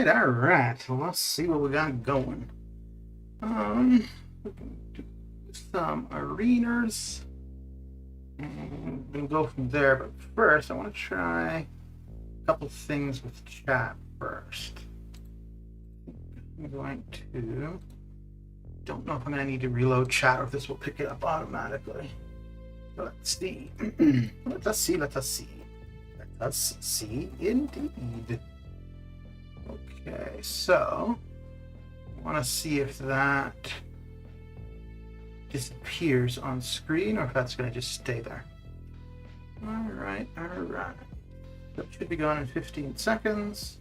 All right. Well, let's see what we got going. We can do some arenas and we'll go from there. But first, I want to try a couple things with chat first. I'm going to. Don't know if I'm going to need to reload chat or if this will pick it up automatically. But let's see. Let us see. Let us see. Let us see indeed. Okay, so I want to see if that disappears on screen or if that's going to just stay there. All right. That should be gone in 15 seconds.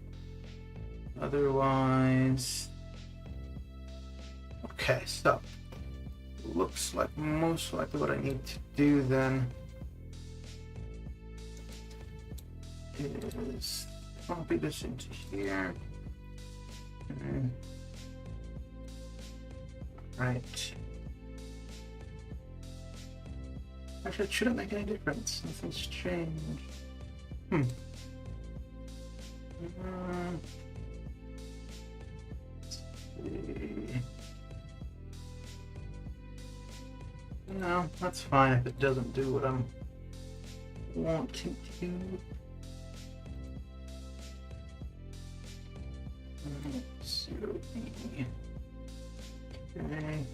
Otherwise, okay, so looks like most likely what I need to do then is copy this into here. Right. Actually, it shouldn't make any difference. Nothing's changed. Let's see. No, that's fine if it doesn't do what I'm wanting to. Zero E. Okay.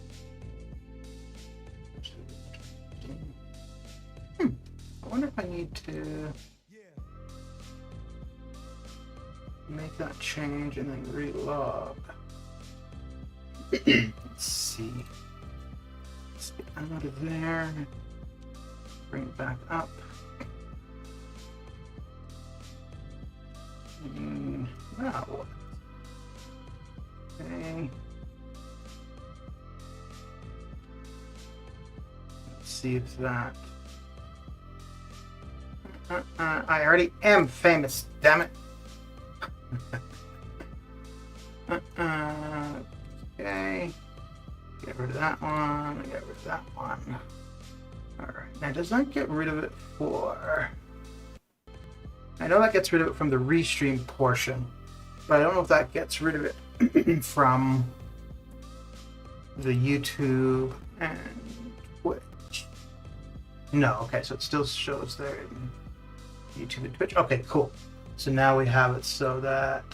I wonder if I need to make that change and then relog. Let's see. Let's get out of there. Bring it back up. Now what? Okay. Let's see if that. I already am famous, damn it. Okay. Get rid of that one. Get rid of that one. Alright. Now, does that get rid of it for. I know that gets rid of it from the restream portion, but I don't know if that gets rid of it from the YouTube and Twitch. No, okay, so it still shows there in YouTube and Twitch. Okay, cool. So now we have it so that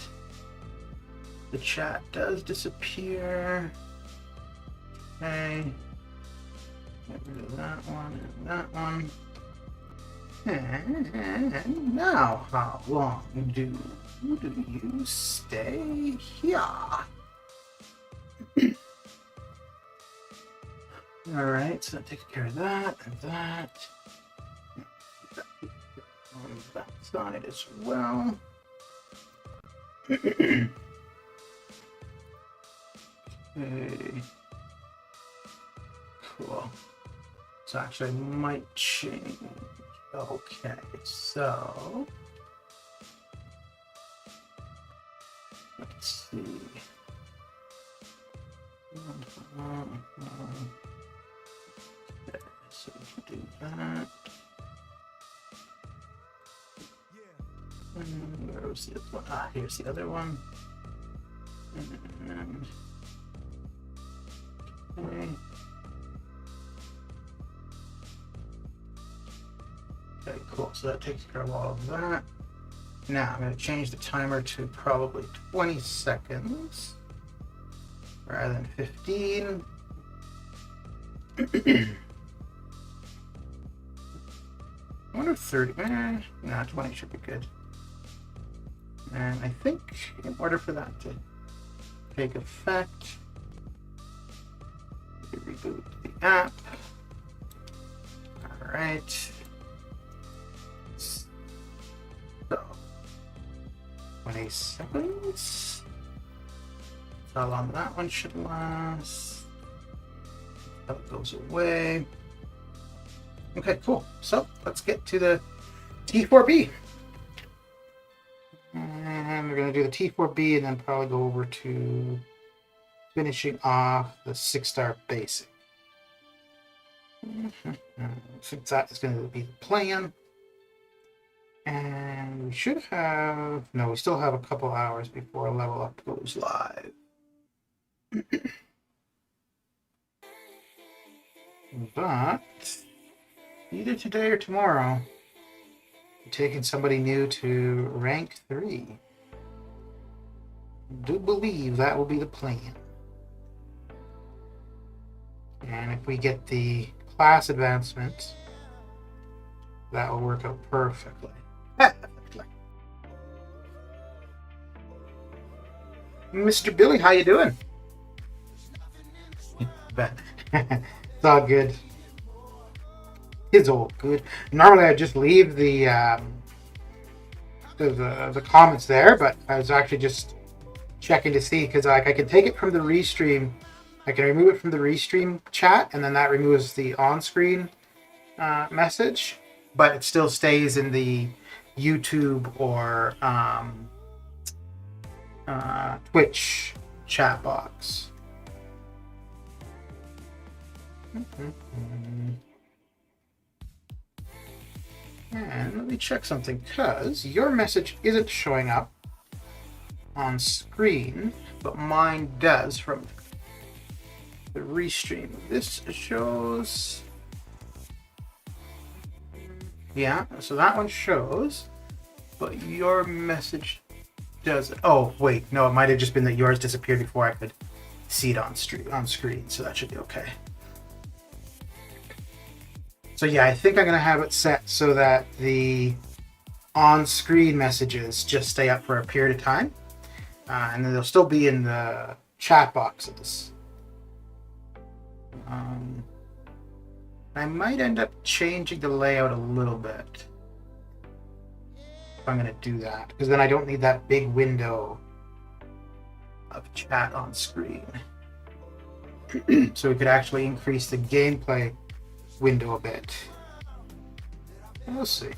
the chat does disappear. Okay. Get rid of that one and that one. And now, how long do you stay here? Alright, so that takes care of that and that. On that side as well. Okay. Cool. So actually I might change. Okay, so let's see. Okay, so we can do that. And where was the other one? Ah, here's the other one. And okay. Okay, cool. So that takes care of all of that. Now I'm going to change the timer to probably 20 seconds rather than 15. I wonder if 30. Nah, 20 should be good. And I think in order for that to take effect, we reboot the app. All right. So 20 seconds. That's how long that one should last. That goes away. Okay, cool. So let's get to the T4B. And we're going to do the T4B and then probably go over to finishing off the 6-star basic. Since that is going to be the plan. And we should have... No, we still have a couple hours before Level Up goes live. But either today or tomorrow, we're taking somebody new to rank 3. I do believe that will be the plan. And if we get the class advancement, that will work out perfectly. Mr. Billy, how you doing? It's all good. It's all good. Normally I just leave the comments there, but I was actually just checking to see because like I can take it from the restream. I can remove it from the restream chat, and then that removes the on-screen message, but it still stays in the YouTube or Twitch chat box. And let me check something, because your message isn't showing up on screen, but mine does from the restream. This shows... Yeah, so that one shows, but your message doesn't. Oh, wait, no, it might have just been that yours disappeared before I could see it on screen, so that should be okay. So yeah, I think I'm going to have it set so that the on-screen messages just stay up for a period of time. And then they'll still be in the chat boxes. I might end up changing the layout a little bit if I'm going to do that, because then I don't need that big window of chat on screen. So we could actually increase the gameplay window a bit. We'll see.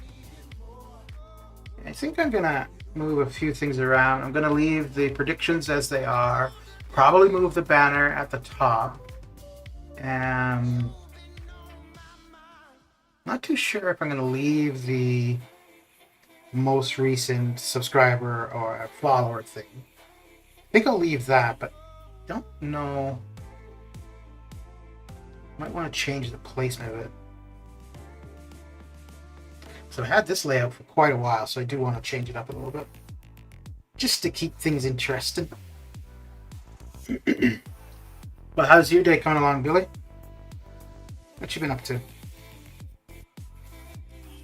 I think I'm gonna move a few things around. I'm gonna leave the predictions as they are, probably move the banner at the top, and not too sure if I'm gonna leave the most recent subscriber or follower thing. I think I'll leave that, but don't know. Might want to change the placement of it. So I had this layout for quite a while, so I do want to change it up a little bit, just to keep things interesting. But how's your day coming along, Billy? What you been up to?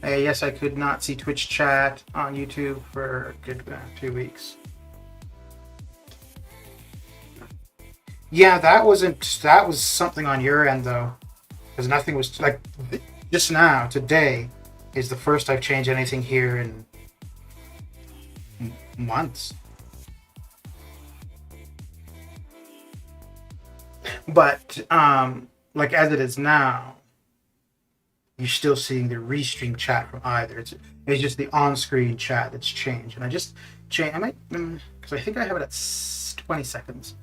Hey, yes, I could not see Twitch chat on YouTube for a good 2 weeks. Yeah, that was something on your end though, because nothing was like just now. Today is the first I've changed anything here in months. But like as it is now, you're still seeing the restream chat from either. It's just the on-screen chat that's changed, and I just changed. I might because I think I have it at 20 seconds.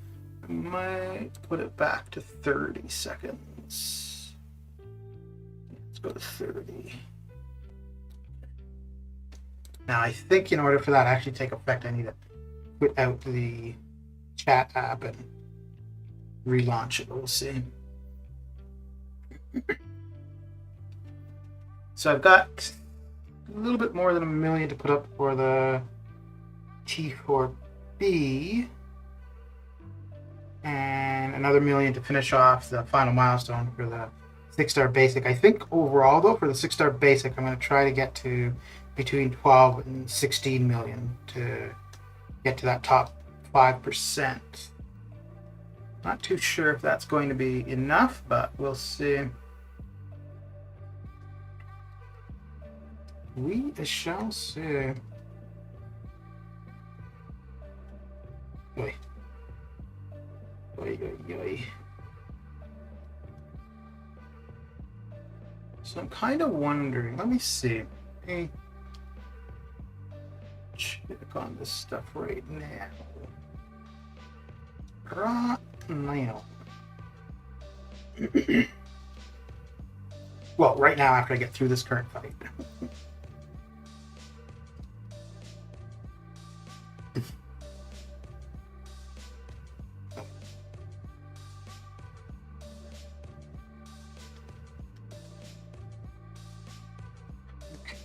I might put it back to 30 seconds. Let's go to 30. Now I think in order for that to actually take effect, I need to put out the chat app and relaunch it. We'll see. So I've got a little bit more than $1 million to put up for the T4B, and another $1 million to finish off the final milestone for the 6-star basic. I think overall, though, for the 6-star basic, I'm going to try to get to between 12 and 16 million to get to that top 5%. Not too sure if that's going to be enough, but we'll see. We shall see. Oi. Oi, oi, oi. So I'm kind of wondering, let me see. Hey, check on this stuff right now. Right now. Well, right now after I get through this current fight.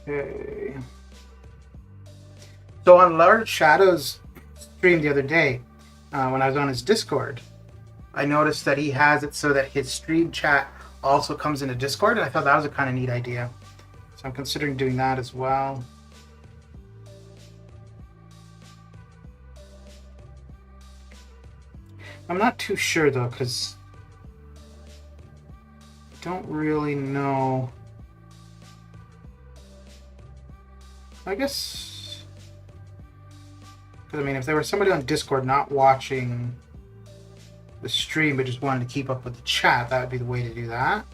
Okay. So on Large Shadow's stream the other day, when I was on his Discord, I noticed that he has it so that his stream chat also comes into Discord, and I thought that was a kind of neat idea. So I'm considering doing that as well. I'm not too sure though, because I don't really know. I guess, because I mean, if there was somebody on Discord not watching the stream but just wanted to keep up with the chat, that would be the way to do that.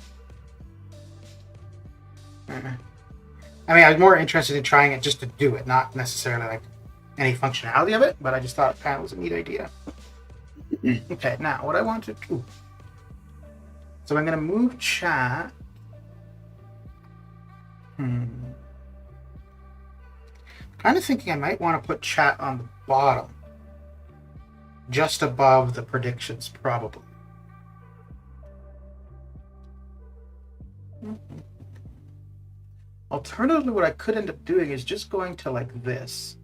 I mean, I was more interested in trying it just to do it, not necessarily like any functionality of it, but I just thought it kind of was a neat idea. Okay, now what I want to do. So I'm going to move chat. Kind of thinking I might want to put chat on the bottom, just above the predictions, probably. Alternatively, what I could end up doing is just going to like this,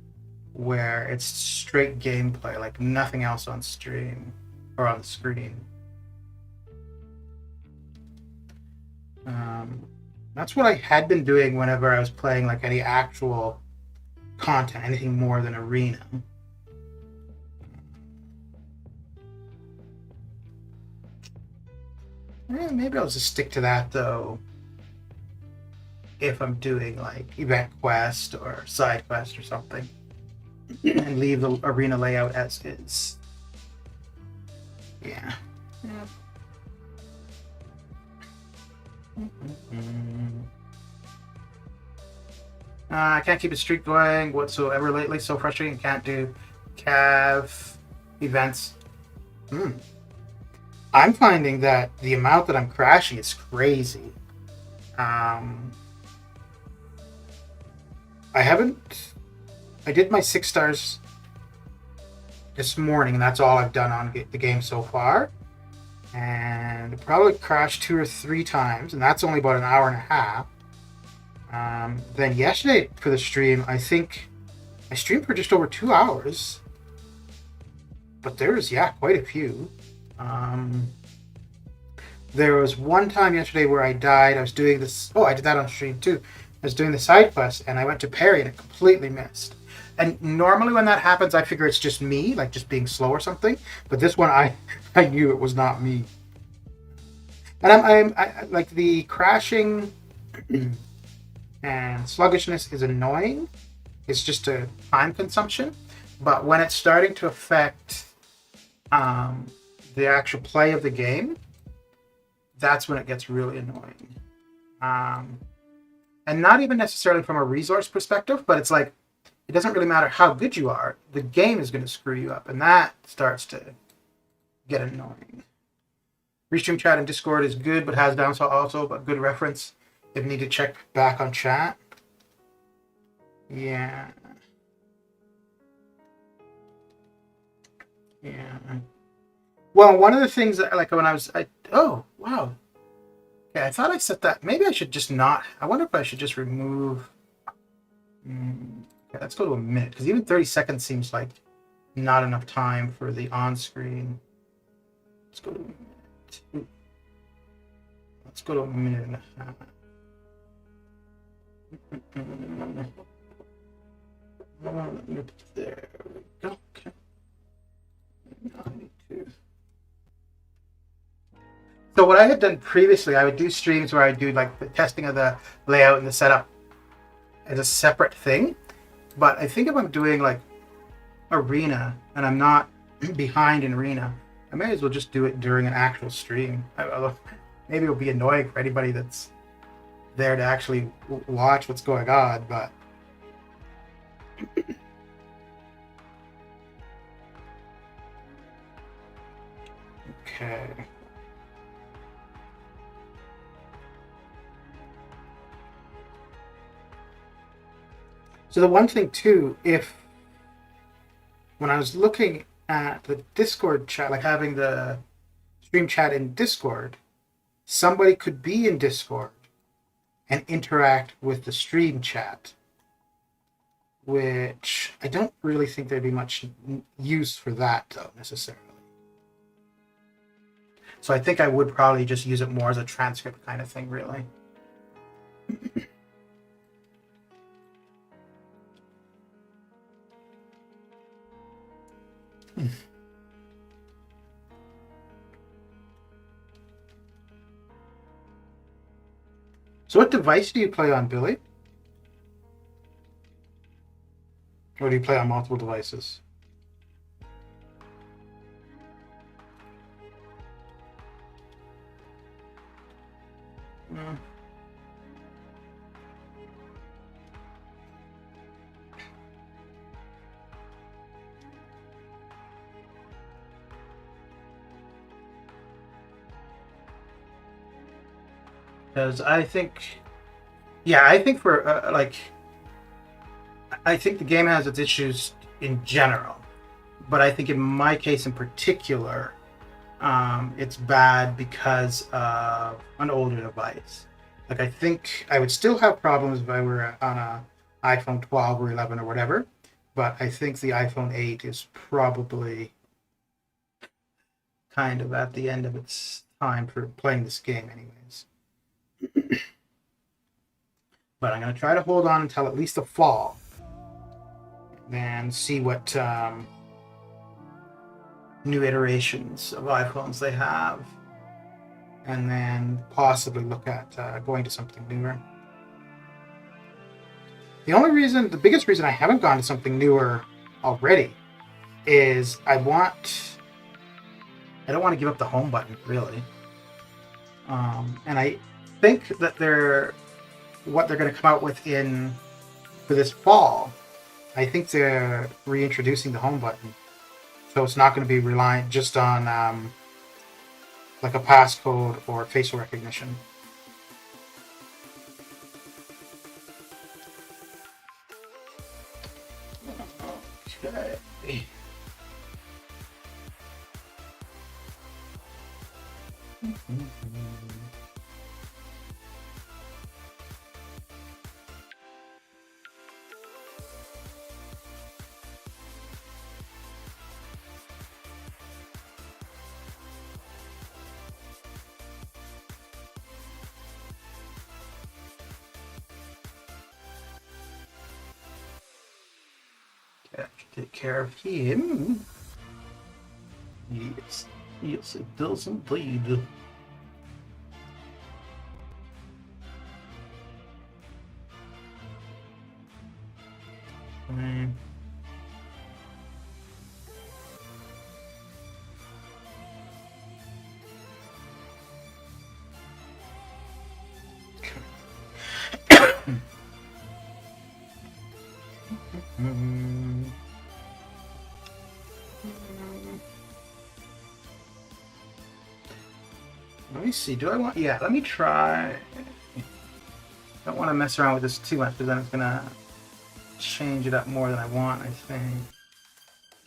where it's straight gameplay, like nothing else on stream or on the screen. That's what I had been doing whenever I was playing like any actual content, anything more than arena. Maybe I'll just stick to that though if I'm doing like event quest or side quest or something, and leave the arena layout as is. Yeah. I can't keep a streak going whatsoever lately. So frustrating. Can't do cav events. I'm finding that the amount that I'm crashing is crazy. I did my 6 stars this morning, and that's all I've done on the game so far. And it probably crashed 2 or 3 times, and that's only about an hour and a half. Then yesterday for the stream, I think I streamed for just over 2 hours. But there was, quite a few. There was one time yesterday where I died. I was doing this. Oh, I did that on stream too. I was doing the side quest, and I went to parry, and it completely missed. And normally when that happens, I figure it's just me, like just being slow or something. But this one, I knew it was not me. And I like the crashing and sluggishness is annoying. It's just a time consumption. But when it's starting to affect the actual play of the game, that's when it gets really annoying. And not even necessarily from a resource perspective, but it's like, it doesn't really matter how good you are. The game is going to screw you up, and that starts to get annoying. Restream chat in Discord is good, but has downside also, but good reference if you need to check back on chat. Yeah. Well, one of the things that, like, when oh, wow. Okay, I thought I set that. Maybe I should just not. I wonder if I should just remove Okay, let's go to a minute, because even 30 seconds seems like not enough time for the on-screen. Let's go to a minute. Let's go to a minute and a half. There we go. Okay. 92. So what I had done previously, I would do streams where I do like the testing of the layout and the setup as a separate thing. But I think if I'm doing like Arena and I'm not behind in Arena, I may as well just do it during an actual stream. Maybe it'll be annoying for anybody that's there to actually watch what's going on, but okay. So the one thing too, if when I was looking at the Discord chat, like having the stream chat in Discord, somebody could be in Discord and interact with the stream chat, which I don't really think there'd be much use for that though, necessarily. So I think I would probably just use it more as a transcript kind of thing, really. So what device do you play on, Billy? Or do you play on multiple devices? Because I think, yeah, I think for I think the game has its issues in general, but I think in my case in particular, it's bad because of an older device. Like I think I would still have problems if I were on a iPhone 12 or 11 or whatever, but I think the iPhone 8 is probably kind of at the end of its time for playing this game anyways. But I'm going to try to hold on until at least the fall and see what new iterations of iPhones they have, and then possibly look at going to something newer. The biggest reason I haven't gone to something newer already is I don't want to give up the home button, really. And I think that what they're going to come out with for this fall, I think they're reintroducing the home button. So it's not going to be reliant just on like a passcode or facial recognition. Okay. Take care of him. Yes, yes, it does indeed. Let me see. Do I want? Yeah, let me try. Don't want to mess around with this too much because then it's gonna change it up more than I want, I think.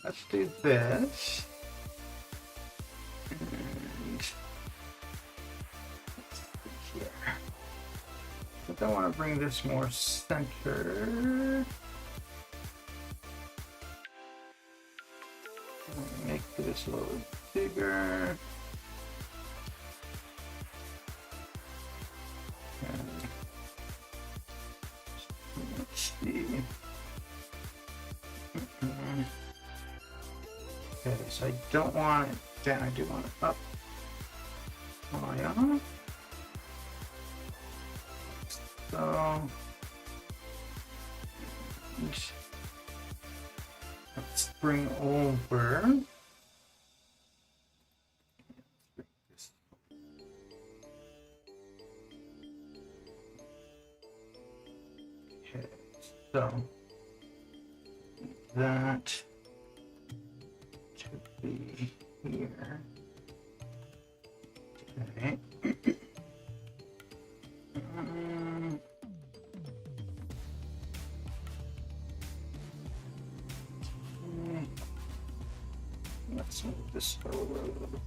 Let's do this. And let's see here. think I want to bring this more centered. Make this a little bigger. Okay. Let's see. Okay, so I don't want it down, I do want it up. Oh yeah. So let's bring over. Okay, so that should be here. Okay. Let's move this over a little bit.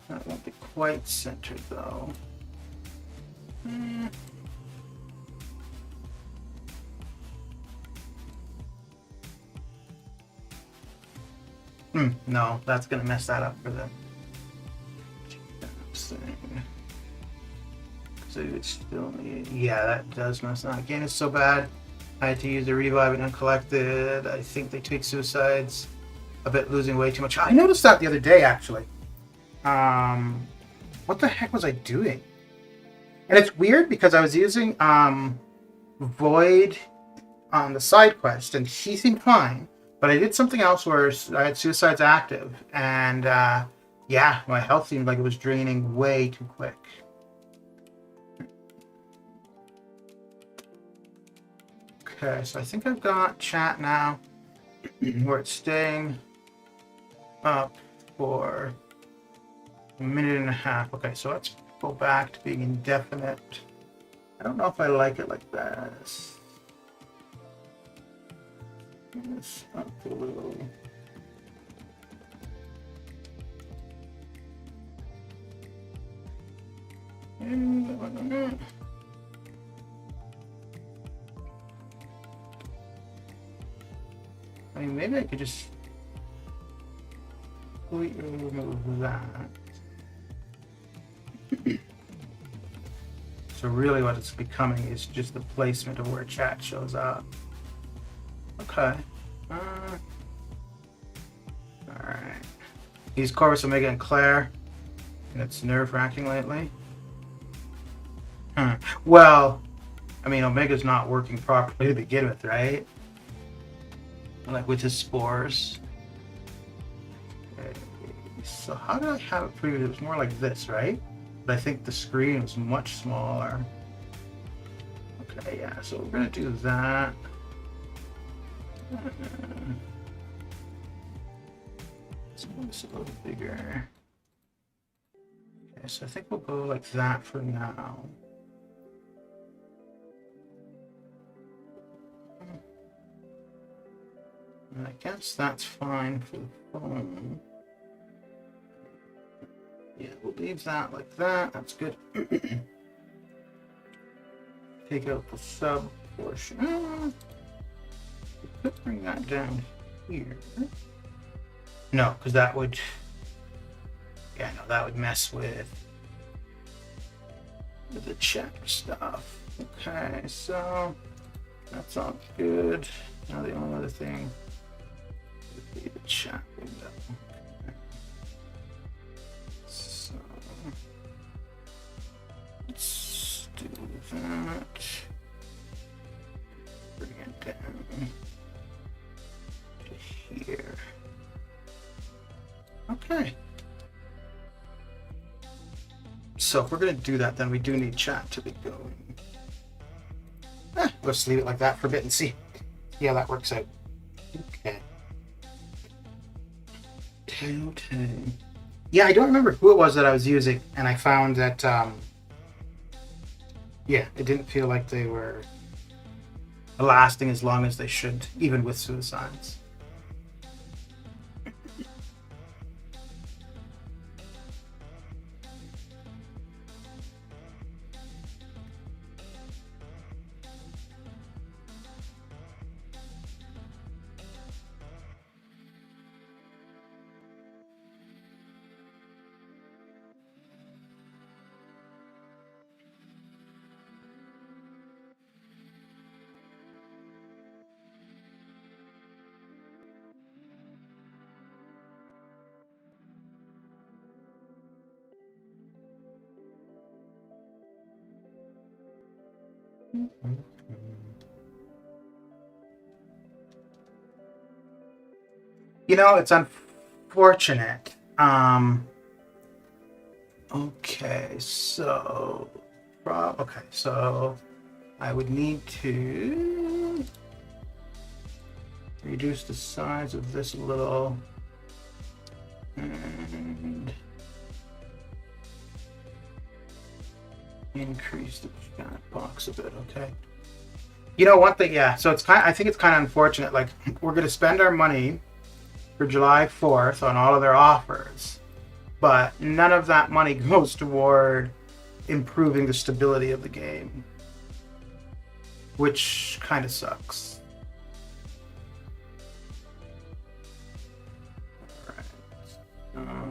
That won't be quite centered though. No, that's gonna mess that up for them. So it's still, yeah, that does mess that up. Again, it's so bad. I had to use the revive and uncollected. I think they tweaked suicides a bit, losing way too much. I noticed that the other day actually. What the heck was I doing? And it's weird because I was using Void on the side quest and he seemed fine, but I did something else where I had suicides active and yeah, my health seemed like it was draining way too quick. Okay, so I think I've got chat now where it's staying up for a minute and a half. Okay, so let's go back to being indefinite. I don't know if I like it like this. This up a little. I mean, maybe I could just completely remove that. So really what it's becoming is just the placement of where chat shows up. Okay. Alright. He's Corvus, Omega, and Claire. And it's nerve-wracking lately. Well, I mean, Omega's not working properly to begin with, right? Like with his spores. Okay. So how did I have it previously? It was more like this, right? But I think the screen was much smaller. Okay, yeah, so we're gonna do that. Let's make this a little bigger. Okay, so I think we'll go like that for now. And I guess that's fine for the phone. Yeah, we'll leave that like that. That's good. Take out the sub portion. We could bring that down here. No, because that would... Yeah, no, that would mess with the chat stuff. Okay, so that's all good. Now the only other thing would be the chat window. Okay. So let's do that. Bring it down to here. Okay. So if we're going to do that, then we do need chat to be going. Let's leave it like that for a bit and see how that works out. Okay. Okay. Yeah, I don't remember who it was that I was using, and I found that, yeah, it didn't feel like they were lasting as long as they should, even with suicides. You know, it's unfortunate. Okay, so I would need to reduce the size of this a little and increase the chat box a bit. Okay. You know, one thing, yeah. So I think it's kind of unfortunate. Like, we're going to spend our money for July 4th on all of their offers, but none of that money goes toward improving the stability of the game, which kind of sucks. All right.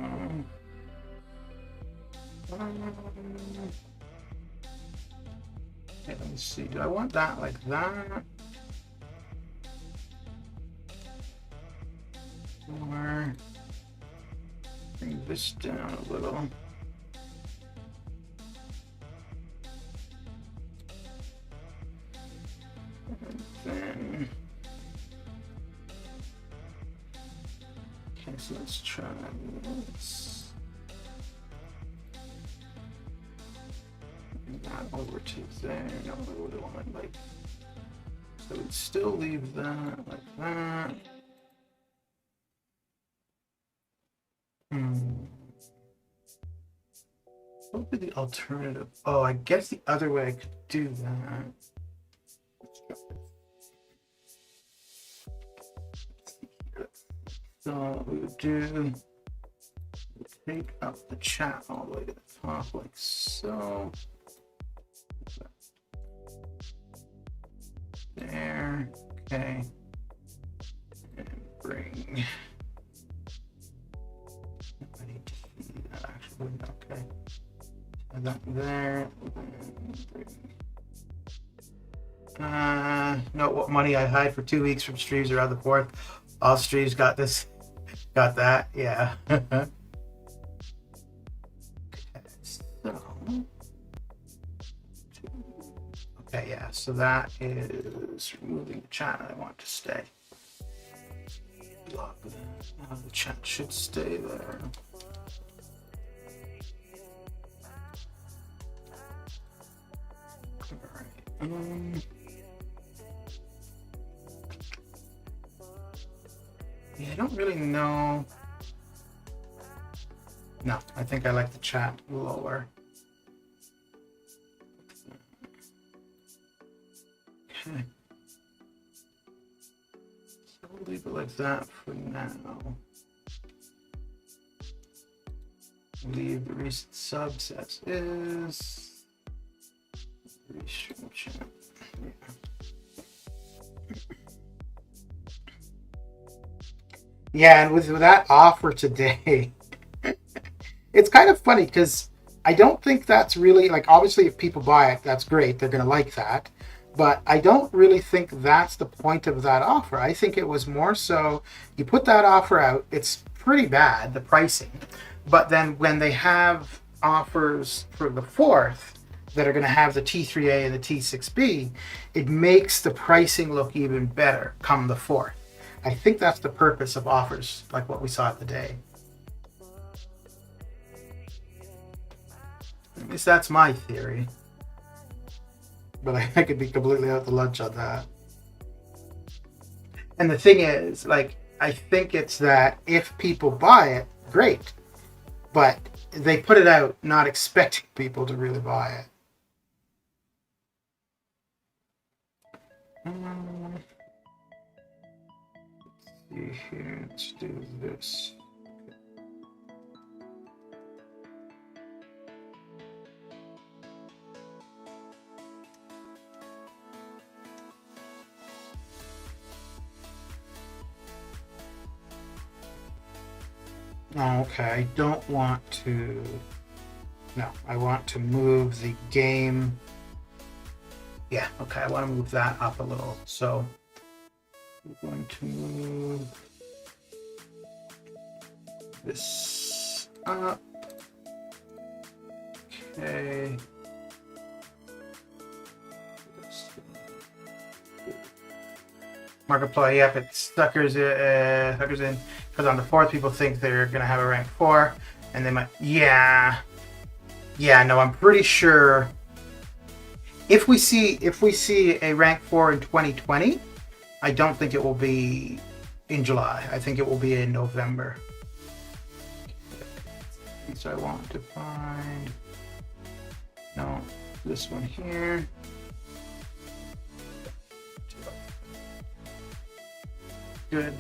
Okay, let me see. Do I want that like that? Or bring this down a little. And then, okay, so let's try this. Bring that over to there. No, I would want like, so we'd still leave that like that. What would be the alternative? Oh, I guess the other way I could do that. So what we would do, take up the chat all the way to the top like so. There, okay. And bring. I need to see that actually, okay. And that there. No, what money I hide for 2 weeks from streams around the 4th. All streams got this, got that, yeah. Okay, so. Okay, yeah, so that is removing the chat. I want to stay. Now the chat should stay there. All right. Yeah, I don't really know. No, I think I like the chat lower. Okay. So we'll leave it like that for now. Leave the recent subs as is. Restream chat. Yeah, and with that offer today, it's kind of funny because I don't think that's really, like, obviously if people buy it, that's great. They're going to like that. But I don't really think that's the point of that offer. I think it was more so you put that offer out, it's pretty bad, the pricing. But then when they have offers for the 4th that are going to have the T3A and the T6B, it makes the pricing look even better come the 4th. I think that's the purpose of offers like what we saw today. At least that's my theory. But I could be completely out to lunch on that. And the thing is, like, I think it's that if people buy it, great. But they put it out not expecting people to really buy it. Let's see here. Let's do this. Okay, I don't want to. No, I want to move the game. Yeah, okay, I want to move that up a little. So we're going to move this up. Okay. This Markiplier, yep, it suckers in. Because on the 4th, people think they're going to have a rank 4. And they might... Yeah. Yeah, no, I'm pretty sure... If we see a rank 4 in 2020, I don't think it will be in July. I think it will be in November. So I want to find... No, this one here. Good.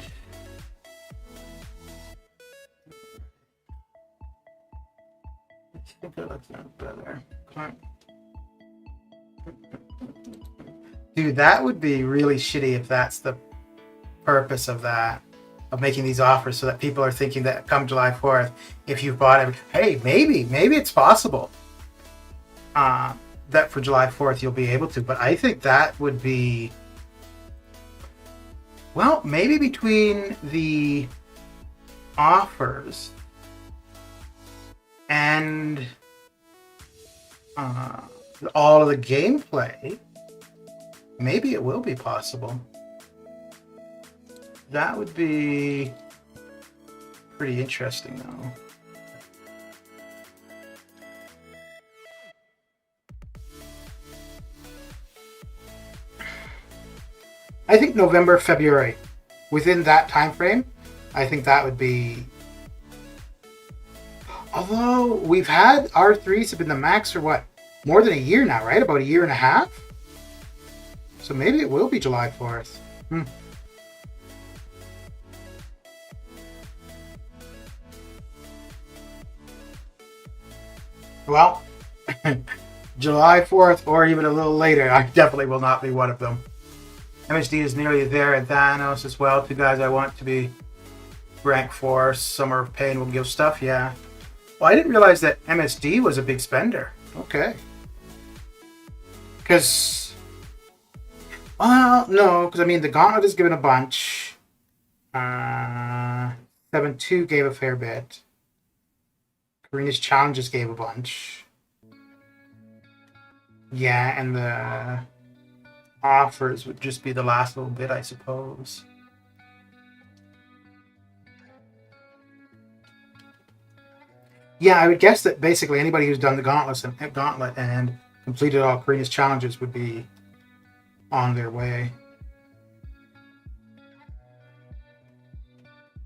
I think that looks better. Dude, that would be really shitty if that's the purpose of that, of making these offers, so that people are thinking that come July 4th, if you've bought it, hey, maybe it's possible that for July 4th you'll be able to. But I think that would be, well, maybe between the offers and all of the gameplay, maybe it will be possible. That would be pretty interesting, though. I think November, February, within that time frame, I think that would be. Although we've had R3s have been the max for what, more than a year now, right? About a year and a half. So maybe it will be July 4th. Well, July 4th or even a little later, I definitely will not be one of them. MSD is nearly there at Thanos as well. 2 guys I want to be rank 4. Summer of Pain will give stuff, yeah. Well, I didn't realize that MSD was a big spender. Okay. Because... Well, no, because I mean, the Gauntlet has given a bunch. 7-2 gave a fair bit. Karina's Challenges gave a bunch. Yeah, and the offers would just be the last little bit, I suppose. Yeah, I would guess that basically anybody who's done the Gauntlet and completed all Karina's Challenges would be on their way.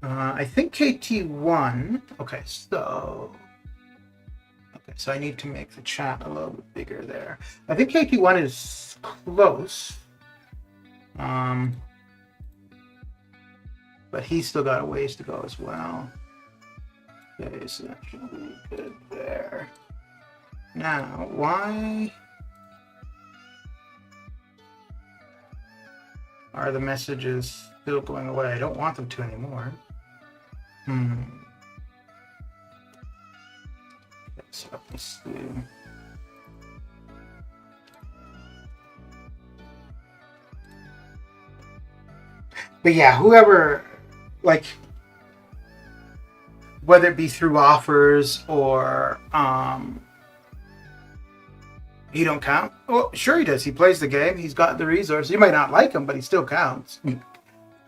I think KT1. Okay, so I need to make the chat a little bit bigger there. I think KT1 is close, but he's still got a ways to go as well. Okay, so that should be good there. Now, why are the messages still going away? I don't want them to anymore. Okay, so let's do. But yeah, whoever, like, whether it be through offers or he don't count. Oh, sure he does. He plays the game. He's got the resource. You might not like him, but he still counts.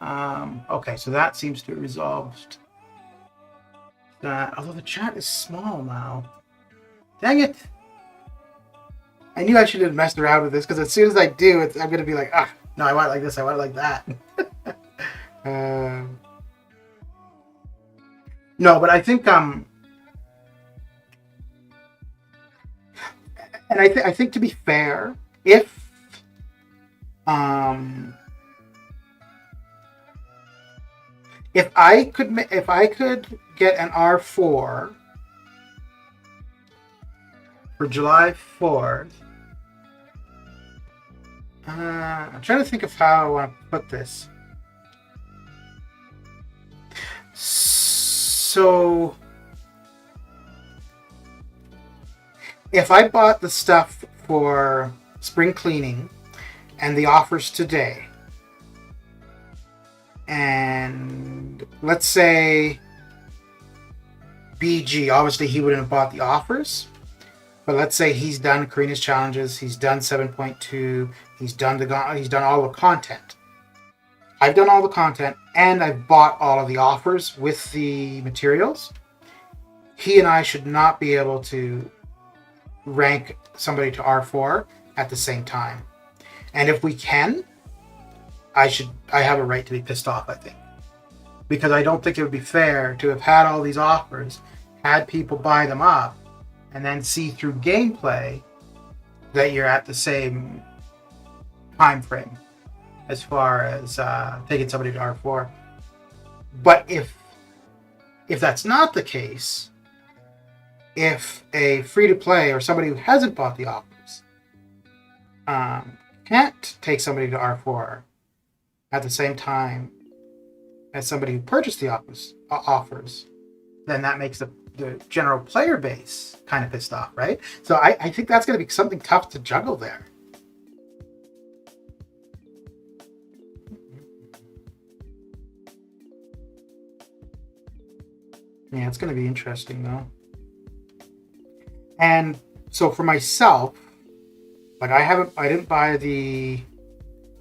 Okay, so that seems to have resolved that. Although the chat is small now. Dang it! I knew I should have messed around with this, because as soon as I do, I'm going to be like, no, I want it like this. I want it like that. No, but I think and I think to be fair, if I could get an R4 for July 4th, I'm trying to think of how I want to put this. So if I bought the stuff for spring cleaning and the offers today, and let's say BG, obviously he wouldn't have bought the offers, but let's say he's done Karina's Challenges, he's done 7.2, he's done all the content. I've done all the content and I've bought all of the offers with the materials, he and I should not be able to rank somebody to R4 at the same time. And if we can, I have a right to be pissed off, I think. Because I don't think it would be fair to have had all these offers, had people buy them up, and then see through gameplay that you're at the same time frame as far as taking somebody to R4. But if that's not the case, if a free-to-play or somebody who hasn't bought the offers can't take somebody to R4 at the same time as somebody who purchased the offers, then that makes the general player base kind of pissed off, right? So I think that's going to be something tough to juggle there. Yeah, it's going to be interesting though. And so for myself, like I didn't buy the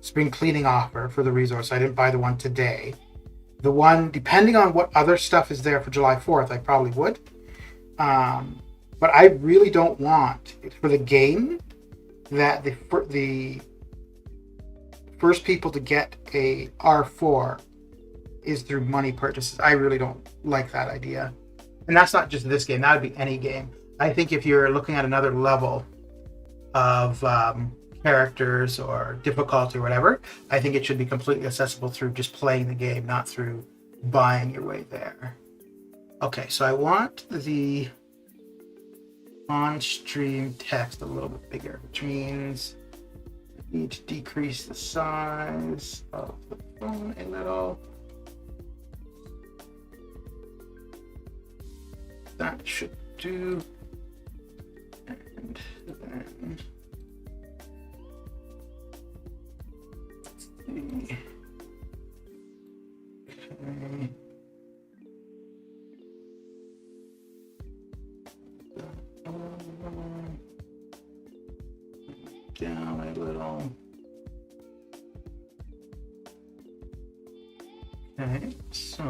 spring cleaning offer for the resource. I didn't buy the one today. The one, depending on what other stuff is there for July 4th, I probably would. But I really don't want, for the game, that the first people to get a R4 is through money purchases. I really don't like that idea. And that's not just this game, that would be any game. I think if you're looking at another level of characters or difficulty or whatever, I think it should be completely accessible through just playing the game, not through buying your way there. Okay, so I want the on-stream text a little bit bigger, which means I need to decrease the size of the phone a little. That should do. And then let's see. Okay. Down a little. Okay, so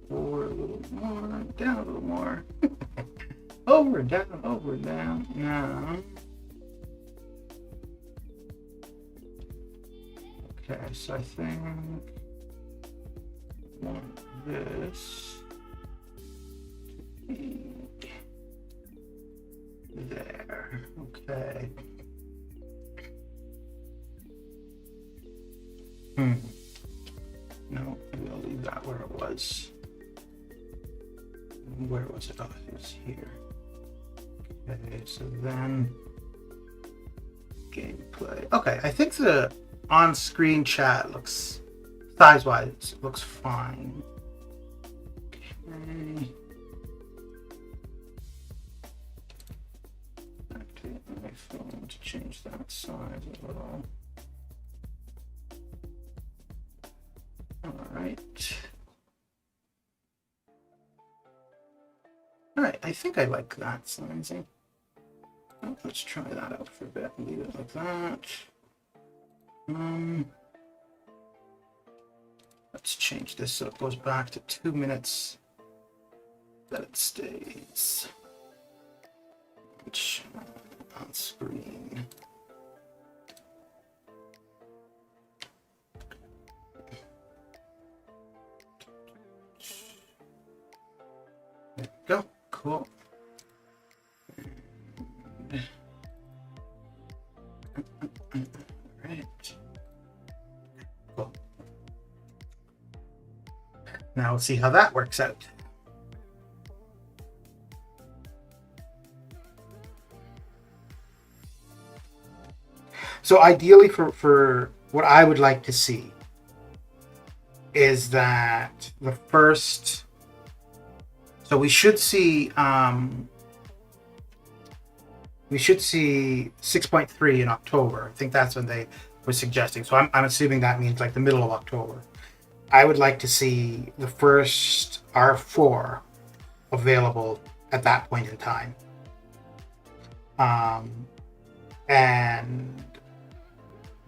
forward a little more, down a little more. Over, down. Now. Okay, so I think I want this to be there. Okay. No, maybe I'll leave that where it was. Where was it? Oh, it was here. Okay, so then gameplay. Okay, I think the on-screen chat looks, size-wise, looks fine. Okay. Activate my phone to change that size a little. All right, I think I like that sizing. Oh, let's try that out for a bit and leave it like that. Let's change this so it goes back to 2 minutes that it stays. Which on screen. There we go. Cool. Right. Cool. Now we'll see how that works out. So ideally for what I would like to see is that the first, so we should see 6.3 in October. I think that's when they were suggesting. So I'm assuming that means like the middle of October. I would like to see the first R4 available at that point in time. And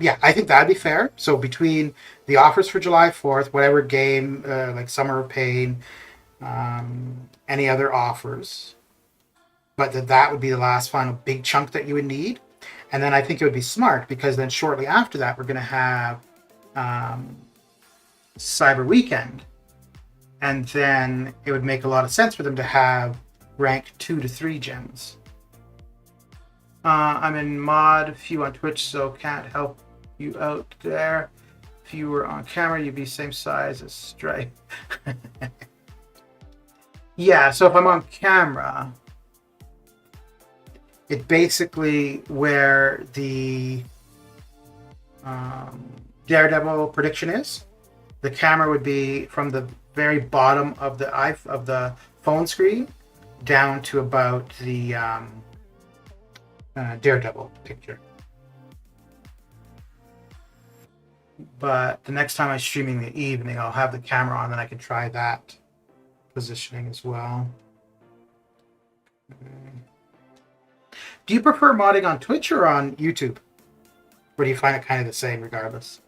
Yeah, I think that'd be fair. So between the offers for July 4th, whatever game, like Summer of Pain, any other offers, but that would be the last final big chunk that you would need. And then I think it would be smart because then shortly after that, we're going to have Cyber Weekend. And then it would make a lot of sense for them to have rank 2 to 3 gems. I'm in mod, few on Twitch, so can't help you out there. If you were on camera, you'd be same size as Stripe. Yeah, so if I'm on camera, it basically where the Daredevil prediction is. The camera would be from the very bottom of the phone screen down to about the Daredevil picture. But the next time I'm streaming in the evening, I'll have the camera on, and I can try that positioning as well. Do you prefer modding on Twitch or on YouTube? Or do you find it kind of the same regardless?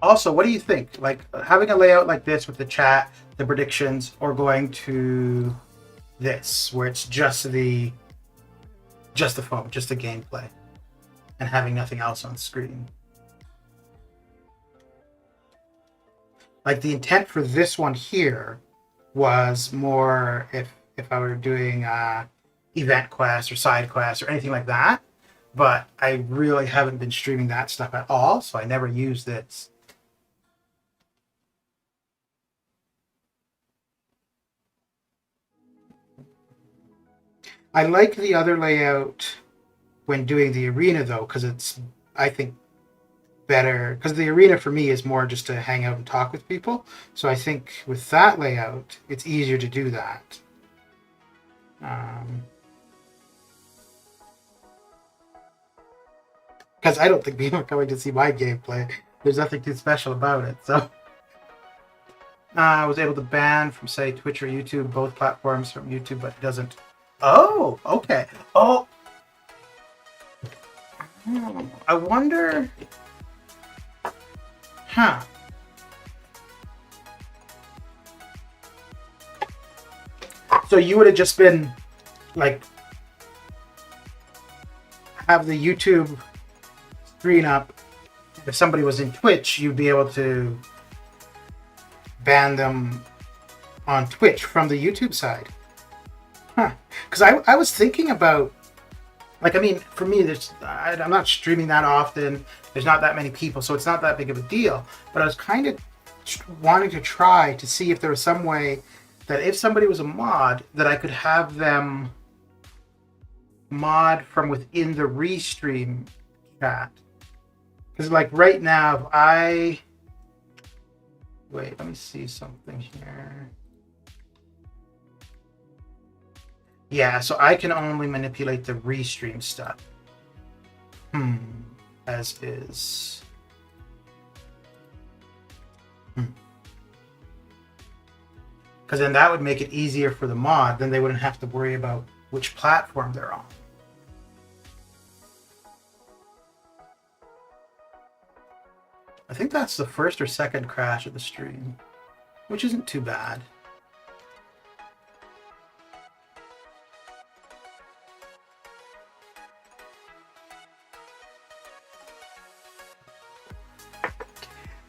Also, what do you think? Like having a layout like this with the chat, the predictions, or going to this where it's just the phone, just the gameplay, and having nothing else on screen. Like the intent for this one here was more if I were doing event quests or side quests or anything like that, but I really haven't been streaming that stuff at all, so I never use this. I like the other layout when doing the arena though, because it's, I think, better. Because the arena for me is more just to hang out and talk with people. So I think with that layout, it's easier to do that. Because I don't think people are coming to see my gameplay. There's nothing too special about it. So I was able to ban from, say, Twitch or YouTube, both platforms from YouTube, but it doesn't. Oh, okay. Oh, I wonder. Huh. So you would have just been like have the YouTube screen up. If somebody was in Twitch, you'd be able to ban them on Twitch from the YouTube side. Huh. Because I was thinking about, like, I mean, for me, I'm not streaming that often. There's not that many people, so it's not that big of a deal. But I was kind of wanting to try to see if there was some way that if somebody was a mod, that I could have them mod from within the restream chat. Because, like, right now, if I... Wait, let me see something here. Yeah, so I can only manipulate the restream stuff. As is. Because then that would make it easier for the mod. Then they wouldn't have to worry about which platform they're on. I think that's the first or second crash of the stream, which isn't too bad.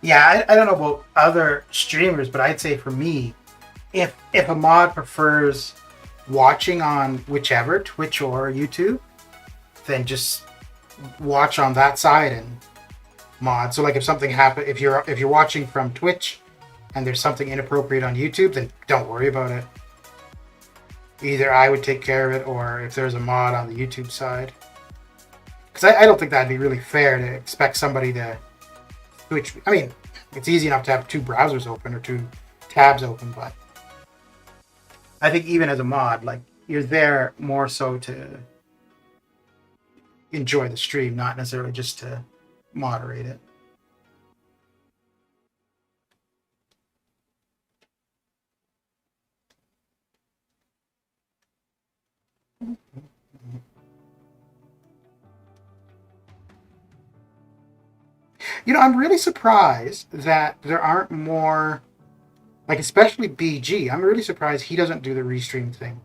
Yeah, I don't know about other streamers, but I'd say for me, if a mod prefers watching on whichever, Twitch or YouTube, then just watch on that side and mod. So like if something happens, if you're watching from Twitch and there's something inappropriate on YouTube, then don't worry about it. Either I would take care of it, or if there's a mod on the YouTube side. Because I don't think that'd be really fair to expect somebody to switch. I mean, it's easy enough to have two browsers open or two tabs open, but I think even as a mod, like you're there more so to enjoy the stream, not necessarily just to moderate it. You know, I'm really surprised that there aren't more, like especially BG. I'm really surprised he doesn't do the restream thing.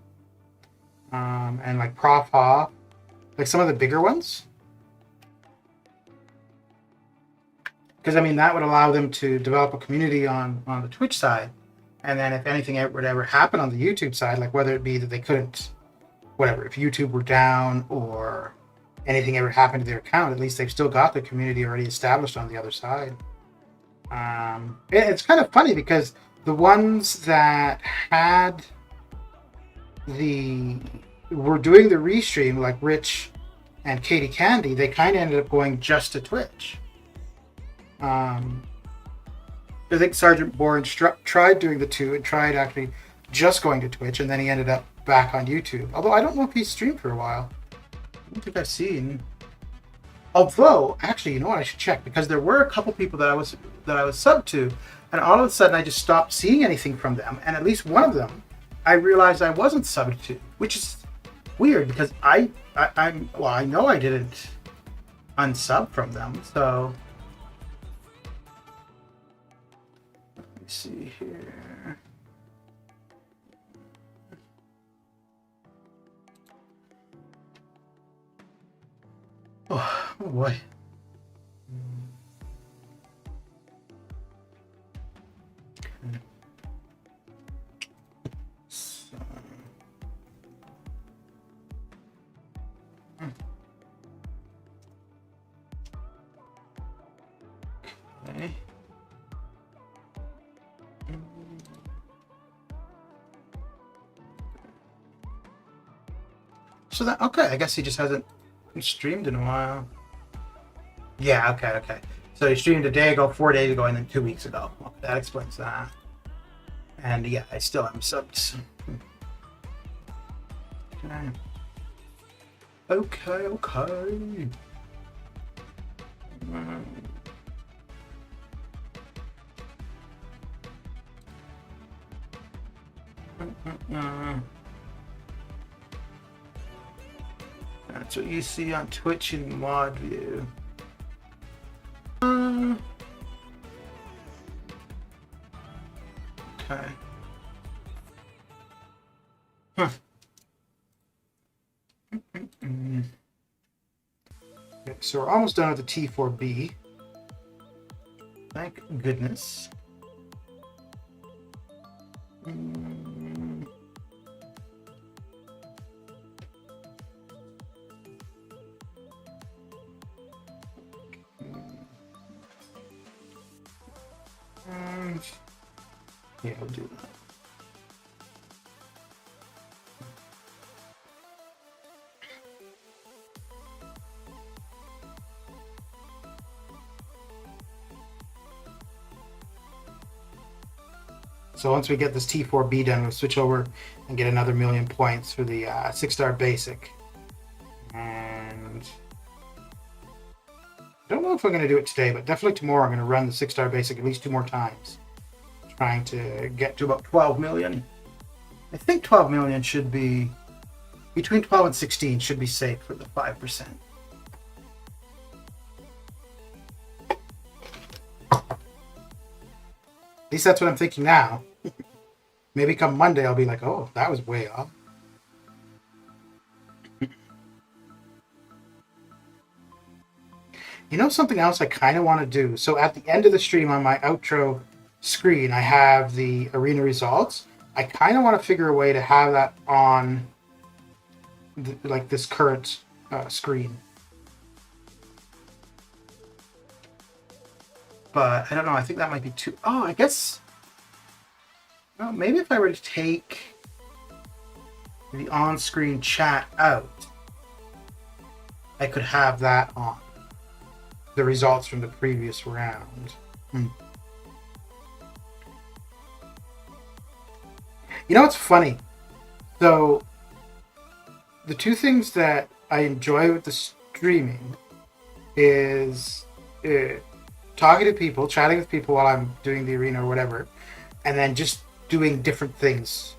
And like Prof Hoff, like some of the bigger ones. Because I mean, that would allow them to develop a community on the Twitch side, and then if anything would ever happen on the YouTube side, like whether it be that they couldn't, whatever, if YouTube were down or anything ever happened to their account, at least they've still got the community already established on the other side. It's kind of funny because the ones that were doing the restream, like Rich and Katie Candy, they kind of ended up going just to Twitch. I think Sergeant Bourne tried doing the two and tried actually just going to Twitch, and then he ended up back on YouTube. Although I don't know if he's streamed for a while. I don't think I've seen. Although, actually, you know what? I should check, because there were a couple people that I was subbed to, and all of a sudden I just stopped seeing anything from them. And at least one of them, I realized I wasn't subbed to, which is weird because I know I didn't unsub from them. So let me see here. Oh boy. So, okay. So that, okay, I guess he just hasn't streamed in a while. Yeah, okay. So he streamed a day ago, 4 days ago, and then 2 weeks ago. Well, that explains that. And yeah, I still haven't subbed. Okay. That's what you see on Twitch in mod view. Okay. Huh. Okay, so we're almost done with the T4B. Thank goodness. Yeah, I'll do that. So once we get this T4B done, we'll switch over and get another 1,000,000 points for the 6-star basic. And I don't know if I'm going to do it today, but definitely tomorrow I'm going to run the 6-star basic at least 2 more times. Trying to get to about 12 million. I think 12 million should be, between 12 and 16 should be safe for the 5%. At least that's what I'm thinking now. Maybe come Monday I'll be like, oh, that was way off. You know something else I kind of want to do? So at the end of the stream on my outro screen, I have the arena results. I kind of want to figure a way to have that on like this current screen. But I don't know. I think that might be too... Oh, I guess... Well, maybe if I were to take the on-screen chat out, I could have that on. The results from the previous round. You know what's funny? So, the two things that I enjoy with the streaming is talking to people, chatting with people while I'm doing the arena or whatever, and then just doing different things,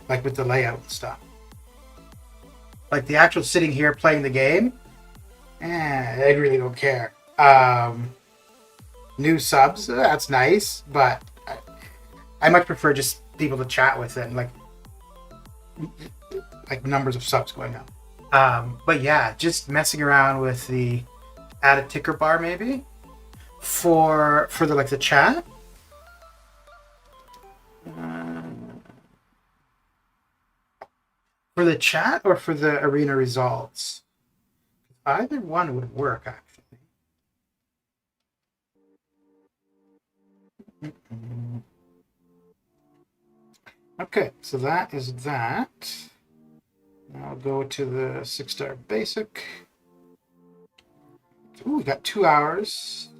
like with the layout and stuff. Like the actual sitting here playing the game, I really don't care. New subs, that's nice, but I much prefer just people to chat with and like numbers of subs going up. But yeah, just messing around with the add a ticker bar maybe for the like the chat. For the chat or for the arena results? Either one would work actually. Okay, so that is that. I'll go to the 6-star basic. Ooh, we got 2 hours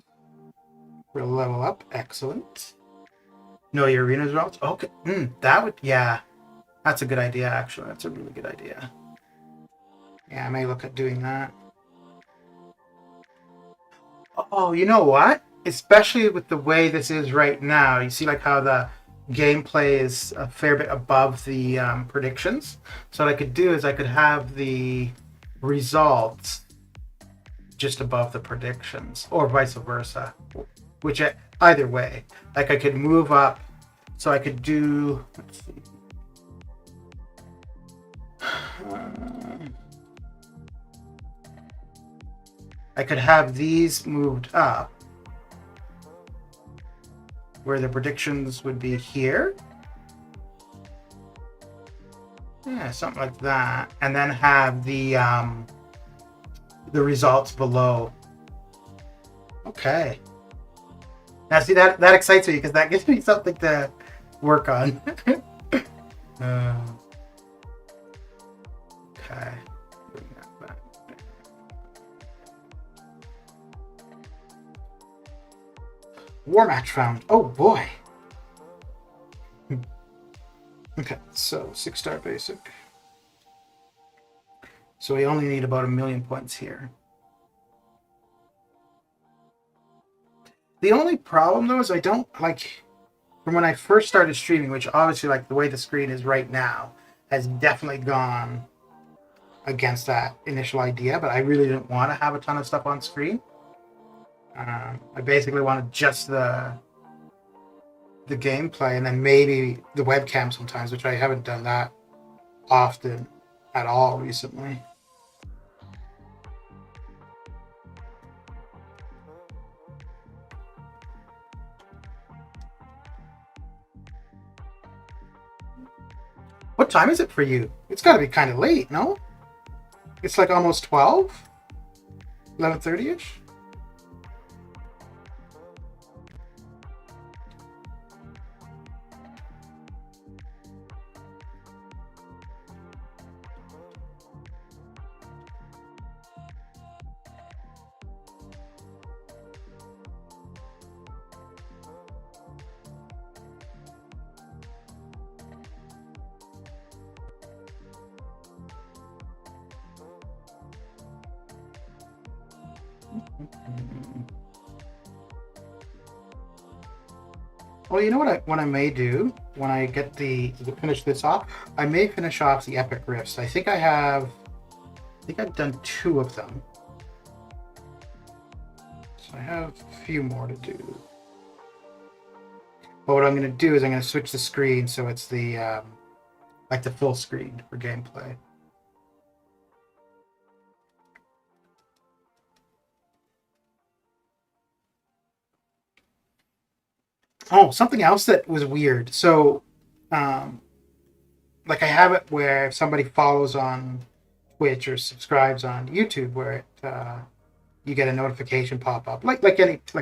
for a level up. Excellent. Know your arena results? Okay. That would, yeah. That's a good idea, actually. That's a really good idea. Yeah, I may look at doing that. Oh, you know what? Especially with the way this is right now. You see like how the gameplay is a fair bit above the predictions. So what I could do is I could have the results just above the predictions, or vice versa. Which either way, like I could move up. So I could do. Let's see. I could have these moved up, where the predictions would be here. Yeah, something like that. And then have the results below. Okay. Now see, that excites me because that gives me something to work on. Okay. Bring that back. War match found. Oh boy. Okay, so 6-star basic. So we only need about 1 million points here. The only problem though is I don't like, from when I first started streaming, which obviously like the way the screen is right now has definitely gone against that initial idea, but I really didn't want to have a ton of stuff on screen. I basically wanted just the gameplay and then maybe the webcam sometimes, which I haven't done that often at all recently. What time is it for you? It's got to be kind of late, no? It's like almost 12? 11:30-ish? Well, you know what I may do when I get finish this off? I may finish off the epic rifts. I think I've done 2 of them. So I have a few more to do. But what I'm going to do is I'm going to switch the screen so it's the like the full screen for gameplay. Oh, something else that was weird. So, like I have it where if somebody follows on Twitch or subscribes on YouTube, where you get a notification pop up, like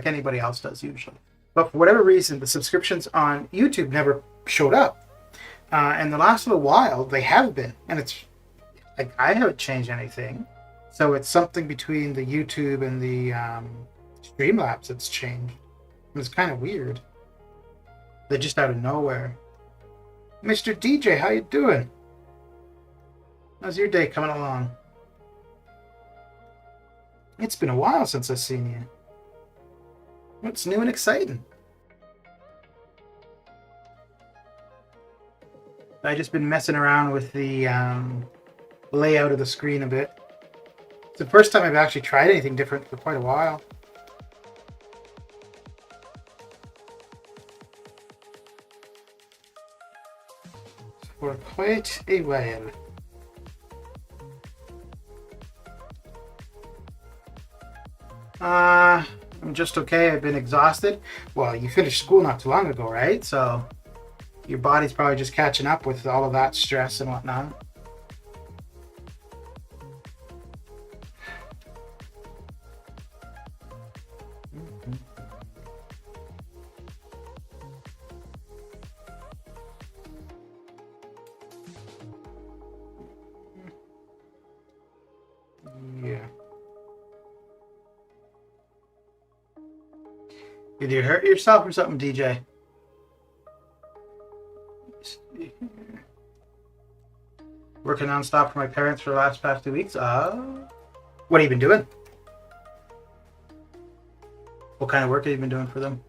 anybody else does usually. But for whatever reason, the subscriptions on YouTube never showed up. And the last little while, they have been, and it's like I haven't changed anything. So it's something between the YouTube and the Streamlabs that's changed. It's kind of weird. They're just out of nowhere. Mr. DJ, how you doing? How's your day coming along? It's been a while since I've seen you. What's new and exciting? I've just been messing around with the layout of the screen a bit. It's the first time I've actually tried anything different for quite a while. For quite a while. I'm just okay. I've been exhausted. Well, you finished school not too long ago, right? So your body's probably just catching up with all of that stress and whatnot. Yeah. Did you hurt yourself or something, DJ? Working non-stop for my parents for the past 2 weeks. What have you been doing? What kind of work have you been doing for them?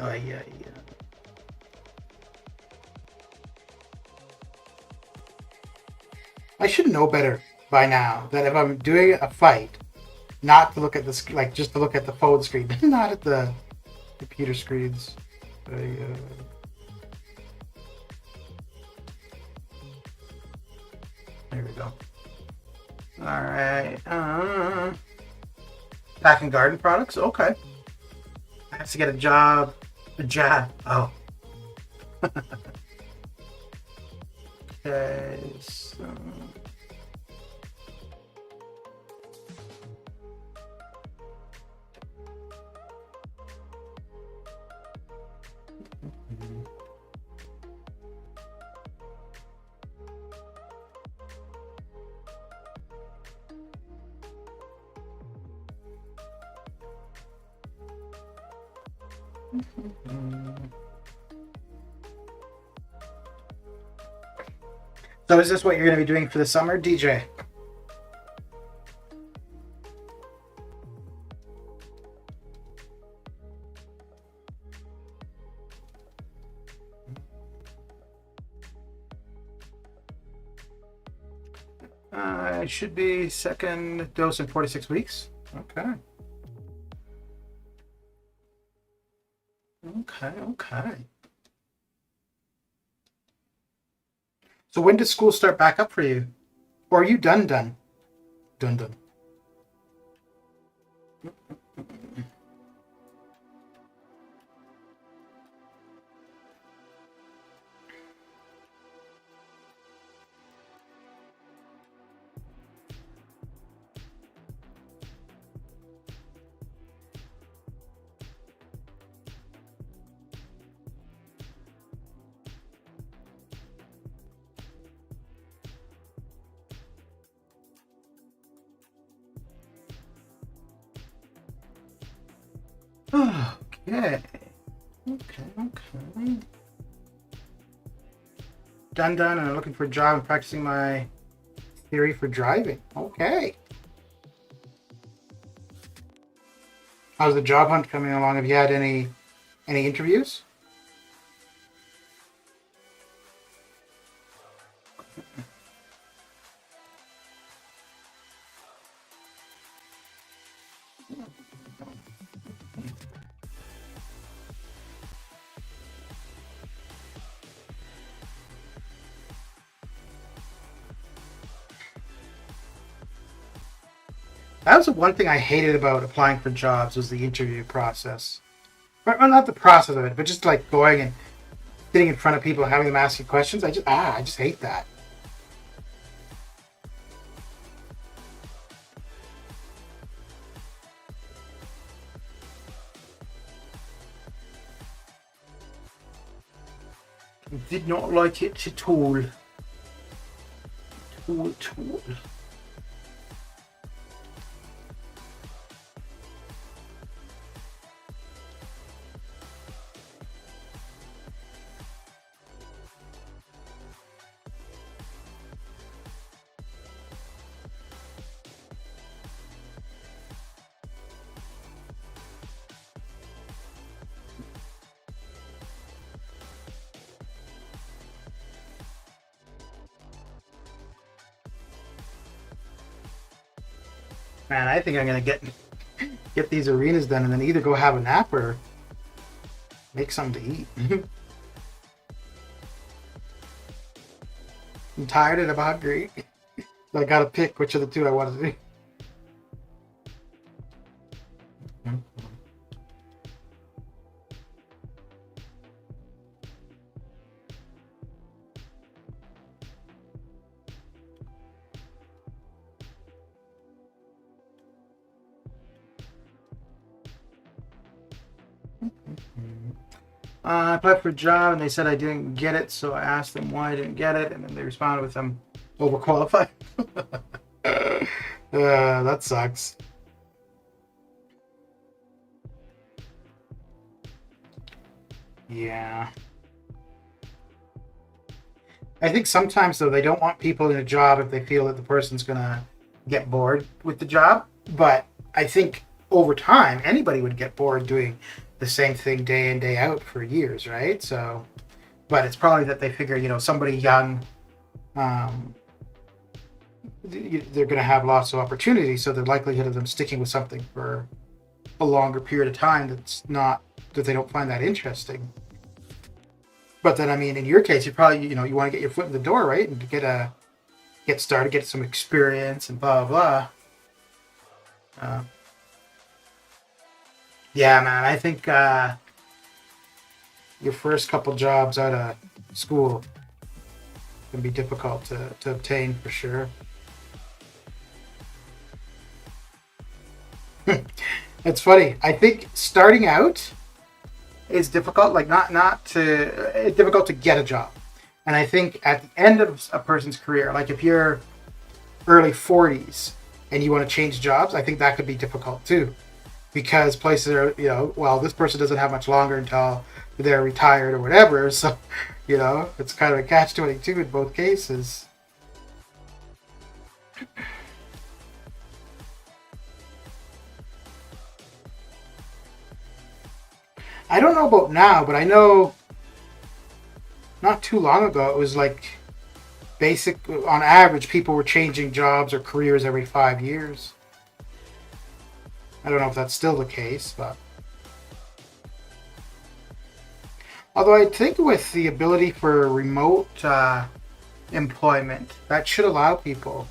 Oh, yeah. I should know better by now that if I'm doing a fight, not to look at the like just to look at the phone screen, not at the computer screens. There we go. All right. Packing garden products. Okay. I have to get a job. A job. Oh. Okay. So. So is this what you're going to be doing for the summer, DJ? It should be second dose in 46 weeks. Okay. Okay. So when does school start back up for you? Or are you done? Done. Okay. Done, and I'm looking for a job and practicing my theory for driving. Okay. How's the job hunt coming along? Have you had any interviews? That was the one thing I hated about applying for jobs was the interview process. Or not the process of it, but just like going and sitting in front of people and having them ask you questions. I just hate that. Did not like it at all. Man, I think I'm gonna get these arenas done and then either go have a nap or make something to eat. I'm tired and I'm hungry. I gotta pick which of the two I want to do. I applied for a job and they said I didn't get it, so I asked them why I didn't get it, and then they responded with I'm overqualified. That sucks. Yeah. I think sometimes, though, they don't want people in a job if they feel that the person's going to get bored with the job. But I think over time, anybody would get bored doing the same thing day in, day out for years, right? So, but it's probably that they figure, somebody young, they're going to have lots of opportunities. So the likelihood of them sticking with something for a longer period of time that they don't find that interesting. But then, I mean, in your case, you probably, you want to get your foot in the door, right? And get started, get some experience and blah, blah, blah. Yeah, man, I think your first couple jobs out of school can be difficult to obtain for sure. It's funny. I think starting out is difficult, like it's difficult to get a job. And I think at the end of a person's career, like if you're early 40s and you want to change jobs, I think that could be difficult too. Because places are, this person doesn't have much longer until they're retired or whatever. So, it's kind of a catch-22 in both cases. I don't know about now, but I know not too long ago, it was like on average, people were changing jobs or careers every 5 years. I don't know if that's still the case, but although I think with the ability for remote employment, that should allow people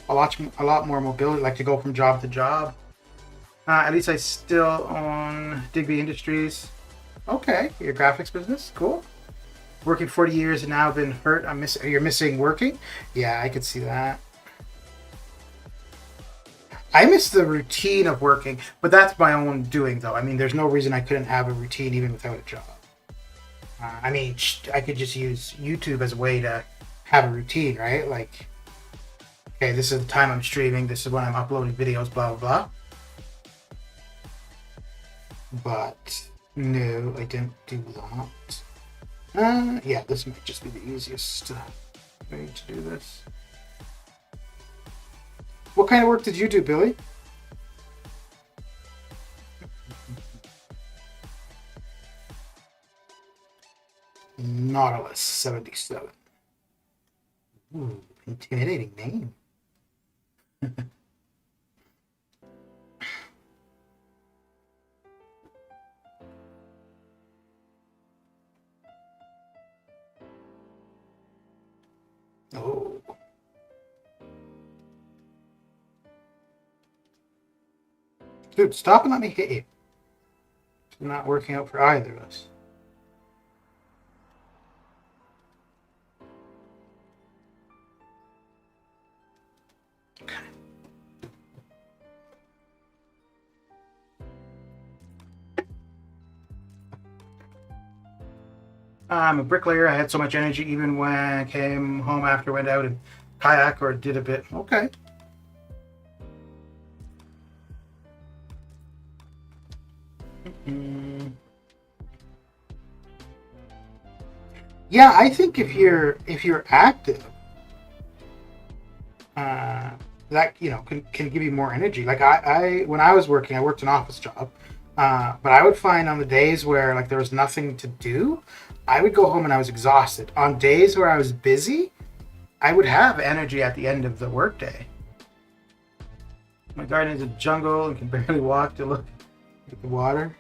a lot more mobility, like to go from job to job. At least I still own Digby Industries. Okay, your graphics business, cool. Working 40 years and now been hurt. You're missing working? Yeah, I could see that. I miss the routine of working, but that's my own doing, though. I mean, there's no reason I couldn't have a routine even without a job. I could just use YouTube as a way to have a routine, right? Like, okay, this is the time I'm streaming. This is when I'm uploading videos, blah, blah, blah. But no, I didn't do that. Yeah, this might just be the easiest way to do this. What kind of work did you do, Billy? Nautilus 77. Ooh, intimidating name. Oh. Dude, stop and let me hit you. It's not working out for either of us. Okay. I'm a bricklayer. I had so much energy even when I came home after I went out and kayak or did a bit. Okay. Yeah, I think if you're active, that can give you more energy. Like I when I was working, I worked an office job, but I would find on the days where like there was nothing to do, I would go home and I was exhausted. On days where I was busy, I would have energy at the end of the workday. My garden is a jungle and can barely walk to look at the water.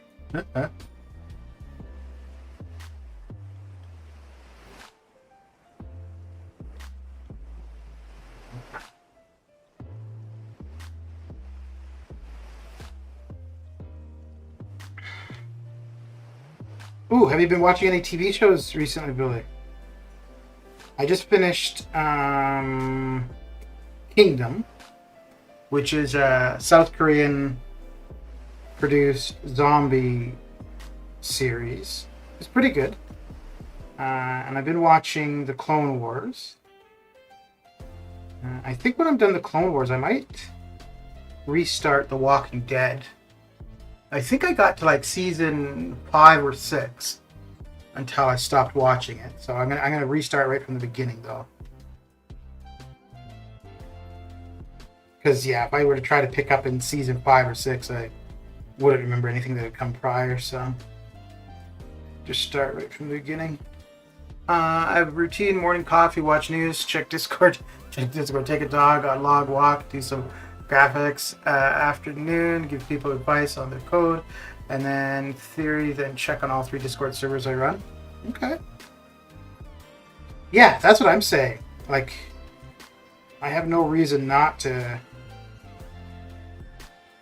Ooh, have you been watching any TV shows recently, Billy? I just finished Kingdom, which is a South Korean produced zombie series. It's pretty good. And I've been watching the Clone Wars. I think when I'm done the Clone Wars, I might restart The Walking Dead. I think I got to like season 5 or 6 until I stopped watching it. So I'm gonna restart right from the beginning though. Because yeah, if I were to try to pick up in season 5 or 6, I wouldn't remember anything that had come prior. So just start right from the beginning. I have a routine: morning coffee, watch news, check Discord, take a dog on log walk, do some graphics. Afternoon, give people advice on their code, and then theory, then check on all 3 Discord servers I run. Okay. Yeah, that's what I'm saying. Like, I have no reason not to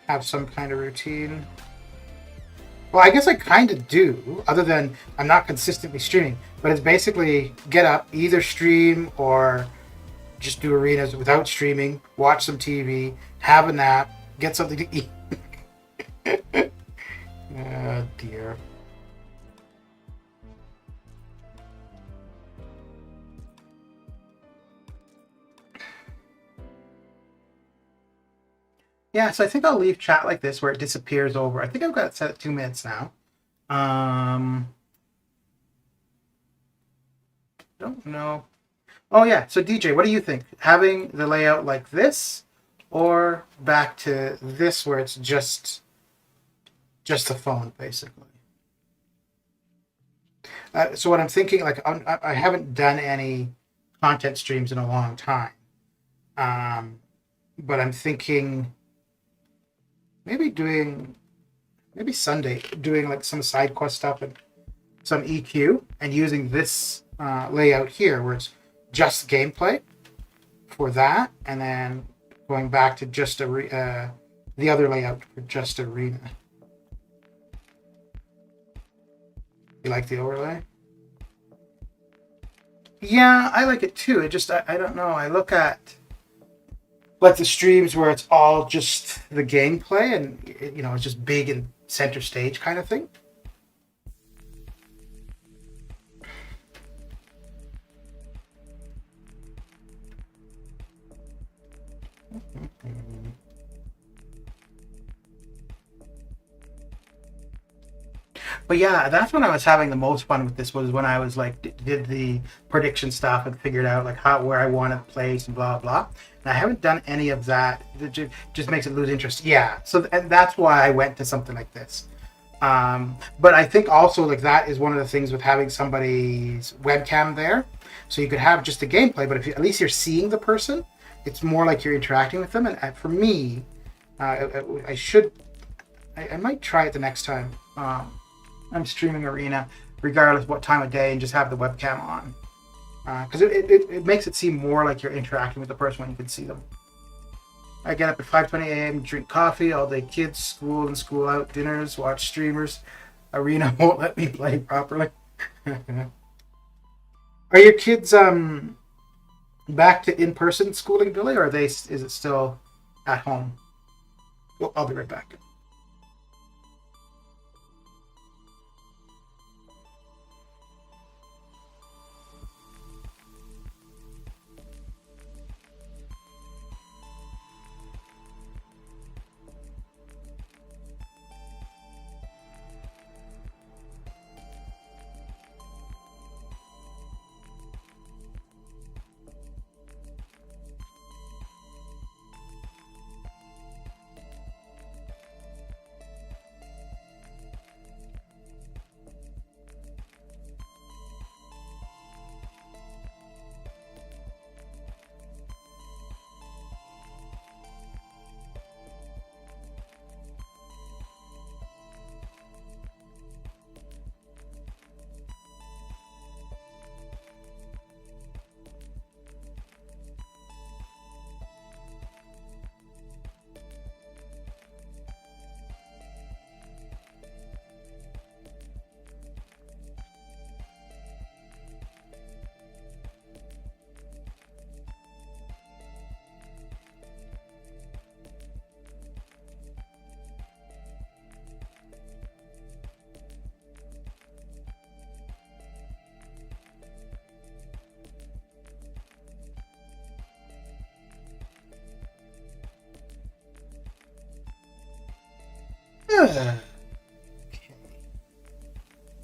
have some kind of routine. Well, I guess I kind of do, other than I'm not consistently streaming. But it's basically get up, either stream or just do arenas without streaming, watch some TV, have a nap, get something to eat. Oh, dear. Yeah, so I think I'll leave chat like this where it disappears over. I think I've got it set at 2 minutes now. Don't know. Oh yeah, so DJ, what do you think? Having the layout like this, or back to this where it's just the phone, basically? So what I'm thinking, like I haven't done any content streams in a long time, but I'm thinking maybe Sunday doing like some side quest stuff and some EQ, and using this layout here where it's just gameplay for that, and then going back to just the other layout for just arena. You like the overlay? Yeah, I like it too. It just, I don't know. I look at like the streams where it's all just the gameplay and, you know, it's just big and center stage kind of thing. But yeah, that's when I was having the most fun with this, was when I was like did the prediction stuff and figured out like where I want to place and blah blah. And I haven't done any of that. It just makes it lose interest. Yeah, so and that's why I went to something like this. But I think also like that is one of the things with having somebody's webcam there, so you could have just the gameplay, but if at least you're seeing the person, it's more like you're interacting with them. And for me, I might try it the next time I'm streaming Arena, regardless of what time of day, and just have the webcam on, because it makes it seem more like you're interacting with the person when you can see them. I get up at 5:20 a.m., drink coffee, all day kids, school and school out, dinners, watch streamers. Arena won't let me play properly. Are your kids back to in-person schooling, Billy, or is it still at home? Well, I'll be right back.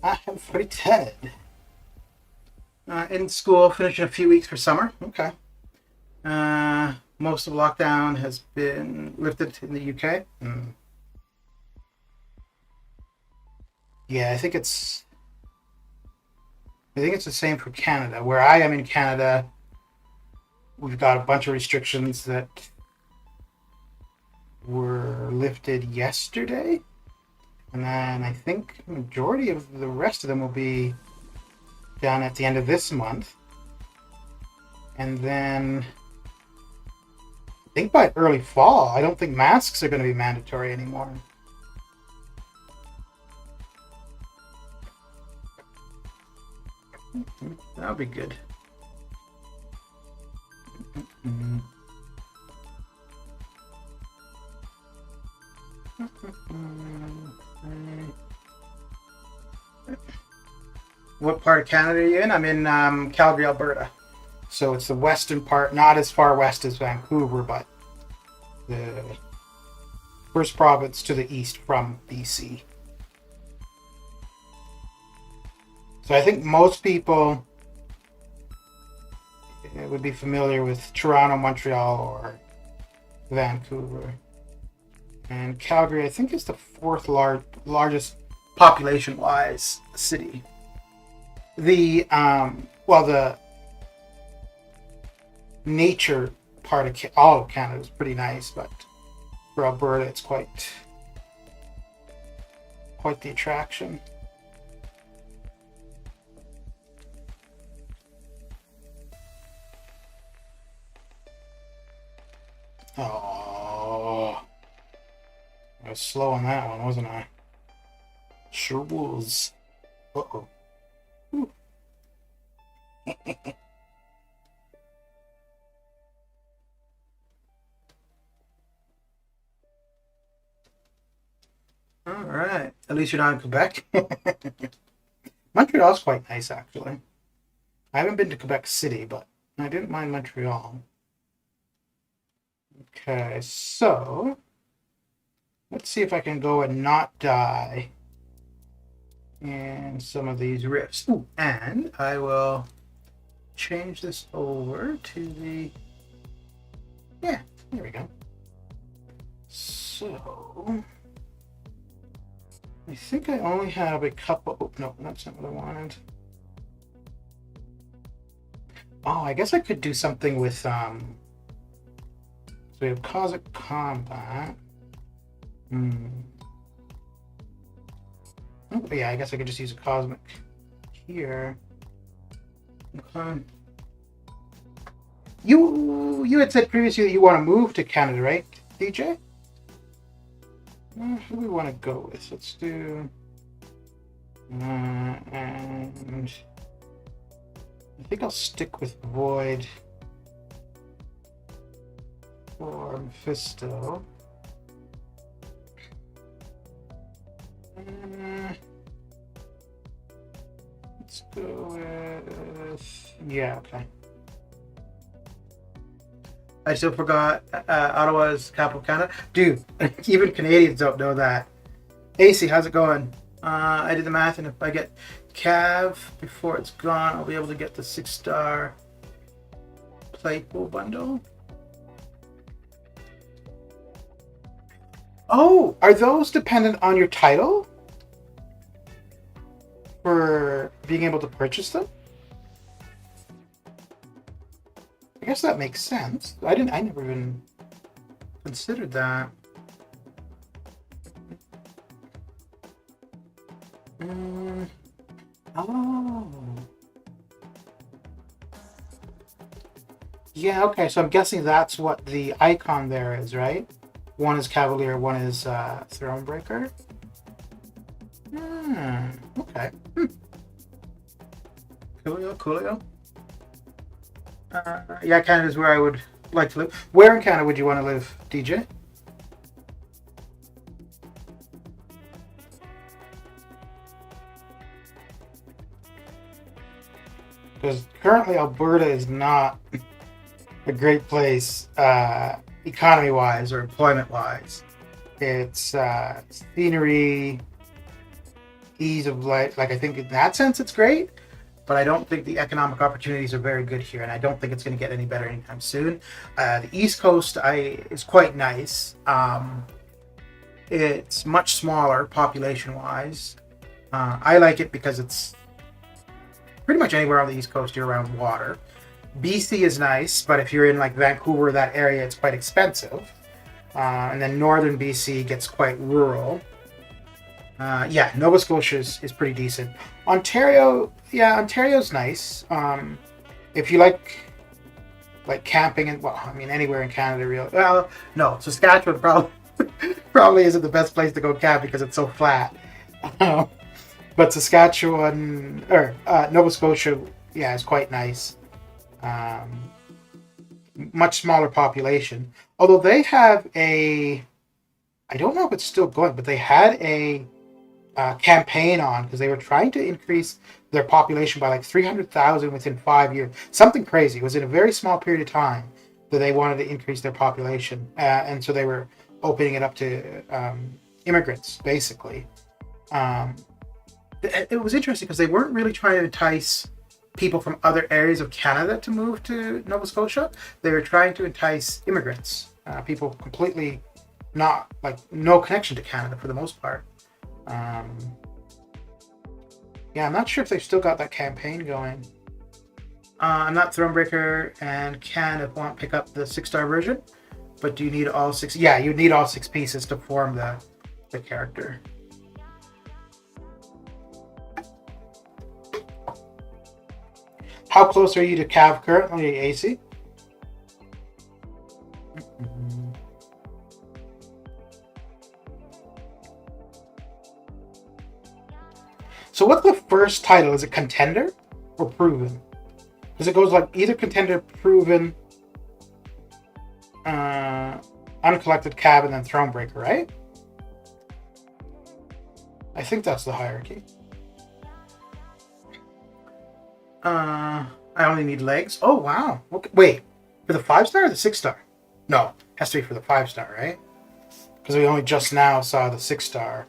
I have pretend. In school, finishing a few weeks for summer. Okay. Most of lockdown has been lifted in the UK. Yeah, I think it's the same for Canada. Where I am in Canada, we've got a bunch of restrictions that were lifted yesterday. And then I think the majority of the rest of them will be done at the end of this month. And then I think by early fall, I don't think masks are going to be mandatory anymore. That'll be good. What part of Canada are you in? I'm in Calgary, Alberta. So it's the western part, not as far west as Vancouver, but the first province to the east from BC. So I think most people would be familiar with Toronto, Montreal, or Vancouver. And Calgary, I think, is the fourth largest population-wise city. The nature part of all of Canada is pretty nice, but for Alberta, it's quite the attraction. Oh, I was slow on that one, wasn't I? Sure was. Uh-oh. All right. At least you're not in Quebec. Montreal's quite nice, actually. I haven't been to Quebec City, but I didn't mind Montreal. Okay, so let's see if I can go and not die in some of these rifts. Ooh, and I will change this over to the... Yeah, there we go. So I think I only have a couple... Oh, no, that's not what I wanted. Oh, I guess I could do something with... So we have Cosmic Combat. Oh, yeah, I guess I could just use a Cosmic here. Okay. You had said previously that you want to move to Canada, right, DJ? Who do we want to go with? Let's do... and I think I'll stick with Void for Mephisto. Let's go with... Yeah, okay. I still forgot Ottawa's capital Canada. Dude, even Canadians don't know that. AC, how's it going? I did the math, and if I get Cav before it's gone, I'll be able to get the 6-star Playpool bundle. Oh, are those dependent on your title for being able to purchase them? I guess that makes sense. I never even considered that. Oh. Yeah, okay, so I'm guessing that's what the icon there is, right? One is Cavalier, one is Thronebreaker. Okay. Coolio. Yeah, Canada's where I would like to live. Where in Canada would you want to live, DJ? Because currently Alberta is not a great place economy-wise or employment-wise. It's scenery, ease of life. Like I think in that sense it's great, but I don't think the economic opportunities are very good here, and I don't think it's going to get any better anytime soon. The East Coast is quite nice. It's much smaller population-wise. I like it because it's pretty much anywhere on the East Coast you're around water. BC is nice, but if you're in like Vancouver, that area, it's quite expensive. And then northern BC gets quite rural. Yeah, Nova Scotia is pretty decent. Ontario, yeah, Ontario's nice. If you like camping and well, I mean anywhere in Canada, really. Well, no, Saskatchewan probably isn't the best place to go camp because it's so flat. But Saskatchewan or Nova Scotia, yeah, is quite nice. Much smaller population. Although they have I don't know if it's still going, but they had a campaign on because they were trying to increase their population by like 300,000 within 5 years. Something crazy. It was in a very small period of time that they wanted to increase their population. And so they were opening it up to immigrants, basically. It was interesting because they weren't really trying to entice people from other areas of Canada to move to Nova Scotia. They were trying to entice immigrants, people completely not like no connection to Canada for the most part. Yeah, I'm not sure if they've still got that campaign going. I'm not Thronebreaker and can if want pick up the 6-star version, but do you need all 6? Yeah, you need all 6 pieces to form the character. How close are you to Cav currently, AC? So what's the first title? Is it Contender or Proven? Because it goes like either Contender, Proven, Uncollected, Cav, and then Thronebreaker, right? I think that's the hierarchy. I only need legs. Oh, wow. Okay. Wait, for the 5-star or the 6-star? No, it has to be for the 5-star, right? Because we only just now saw the 6-star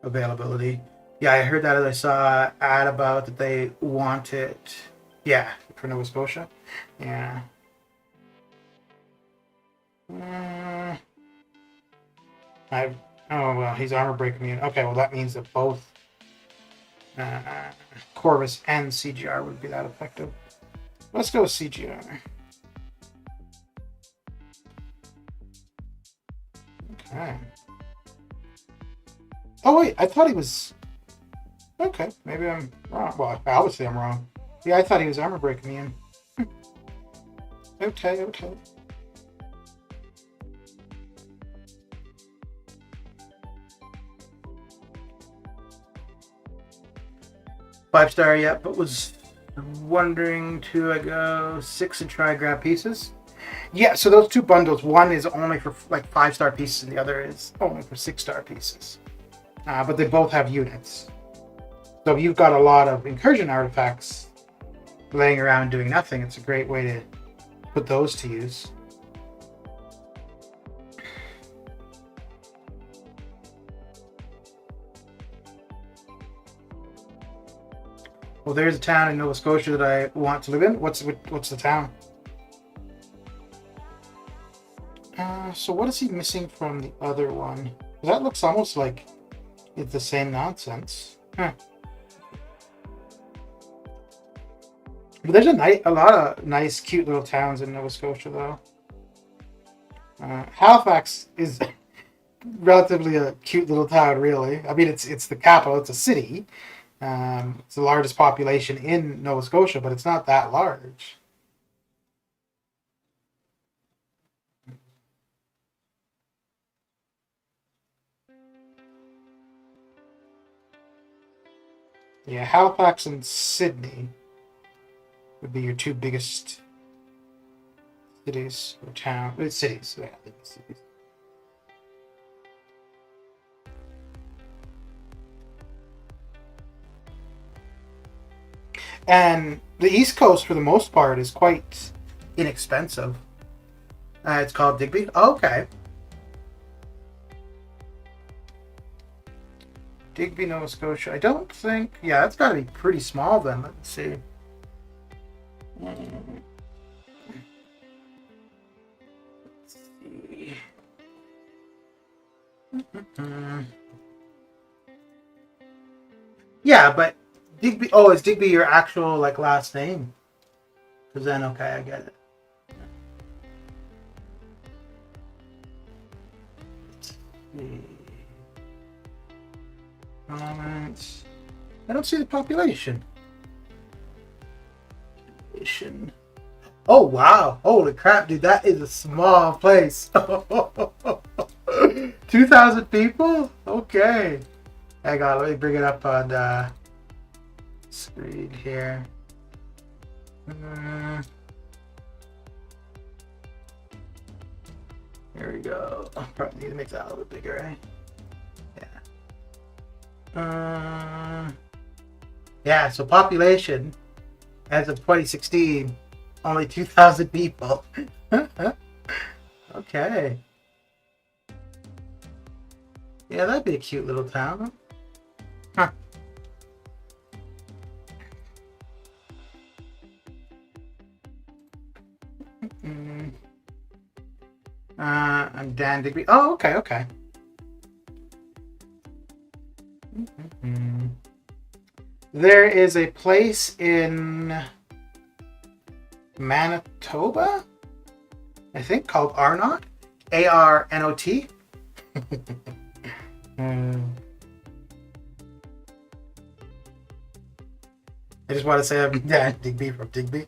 availability. Yeah, I heard that as I saw an ad about that they want it. Yeah, for Nova Scotia. Yeah. Oh, well, he's armor break immune. Okay, well, that means that both Corvus and CGR would be that effective. Let's go with CGR. Okay. Oh, wait, I thought he was... Okay, maybe I'm wrong. Well, obviously I'm wrong. Yeah, I thought he was armor break immune. Okay. 5-star, yeah, but was wondering, do I go 6 and try grab pieces? Yeah, so those 2 bundles, one is only for like 5-star pieces and the other is only for 6-star pieces. But they both have units. So if you've got a lot of incursion artifacts laying around doing nothing, it's a great way to put those to use. Well, there's a town in Nova Scotia that I want to live in. What's the town? So what is he missing from the other one? That looks almost like it's the same nonsense. Huh. But there's a lot of nice, cute little towns in Nova Scotia, though. Halifax is relatively a cute little town, really. I mean, it's the capital. It's a city. It's the largest population in Nova Scotia, but it's not that large. Yeah, Halifax and Sydney would be your 2 biggest cities or town. Cities, yeah, cities. And the East Coast, for the most part, is quite inexpensive. It's called Digby. Oh, okay. Digby, Nova Scotia. I don't think... Yeah, that's got to be pretty small then. Let's see. Let's see. Yeah, but Digby... Oh, is Digby your actual, like, last name? Because then, okay, I get it. Let's see. Comments. I don't see the population. Oh, wow. Holy crap, dude. That is a small place. 2,000 people? Okay. Hang on. Let me bring it up on screen here. Here we go. Oh, probably need to make that a little bit bigger, right? Yeah. Yeah, so population as of 2016, only 2,000 people. Okay. Yeah, that'd be a cute little town. Huh. I'm Dan Digby. Oh, okay, okay. There is a place in Manitoba, I think, called Arnott. A-R-N-O-T. I just want to say I'm Dan Digby from Digby.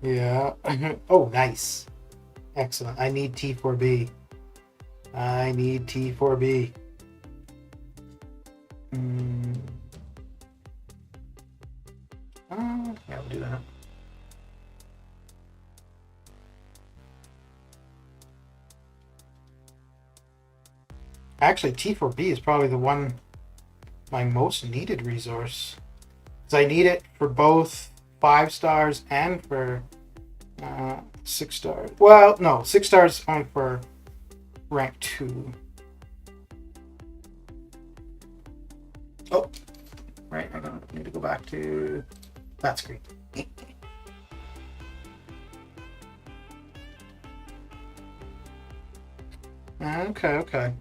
Yeah. Oh, nice. Excellent. I need T4B. I need T4B. Yeah, we'll do that. Actually, T4B is probably the one, my most needed resource. Because I need it for both 5 stars and for 6 stars. Well, no, 6 stars only for rank 2. Oh, right, I need to go back to that screen. Okay.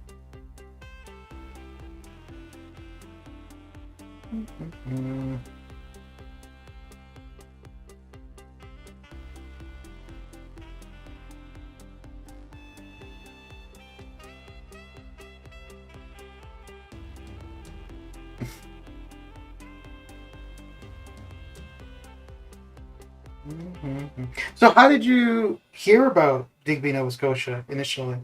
So how did you hear about Digby, Nova Scotia initially?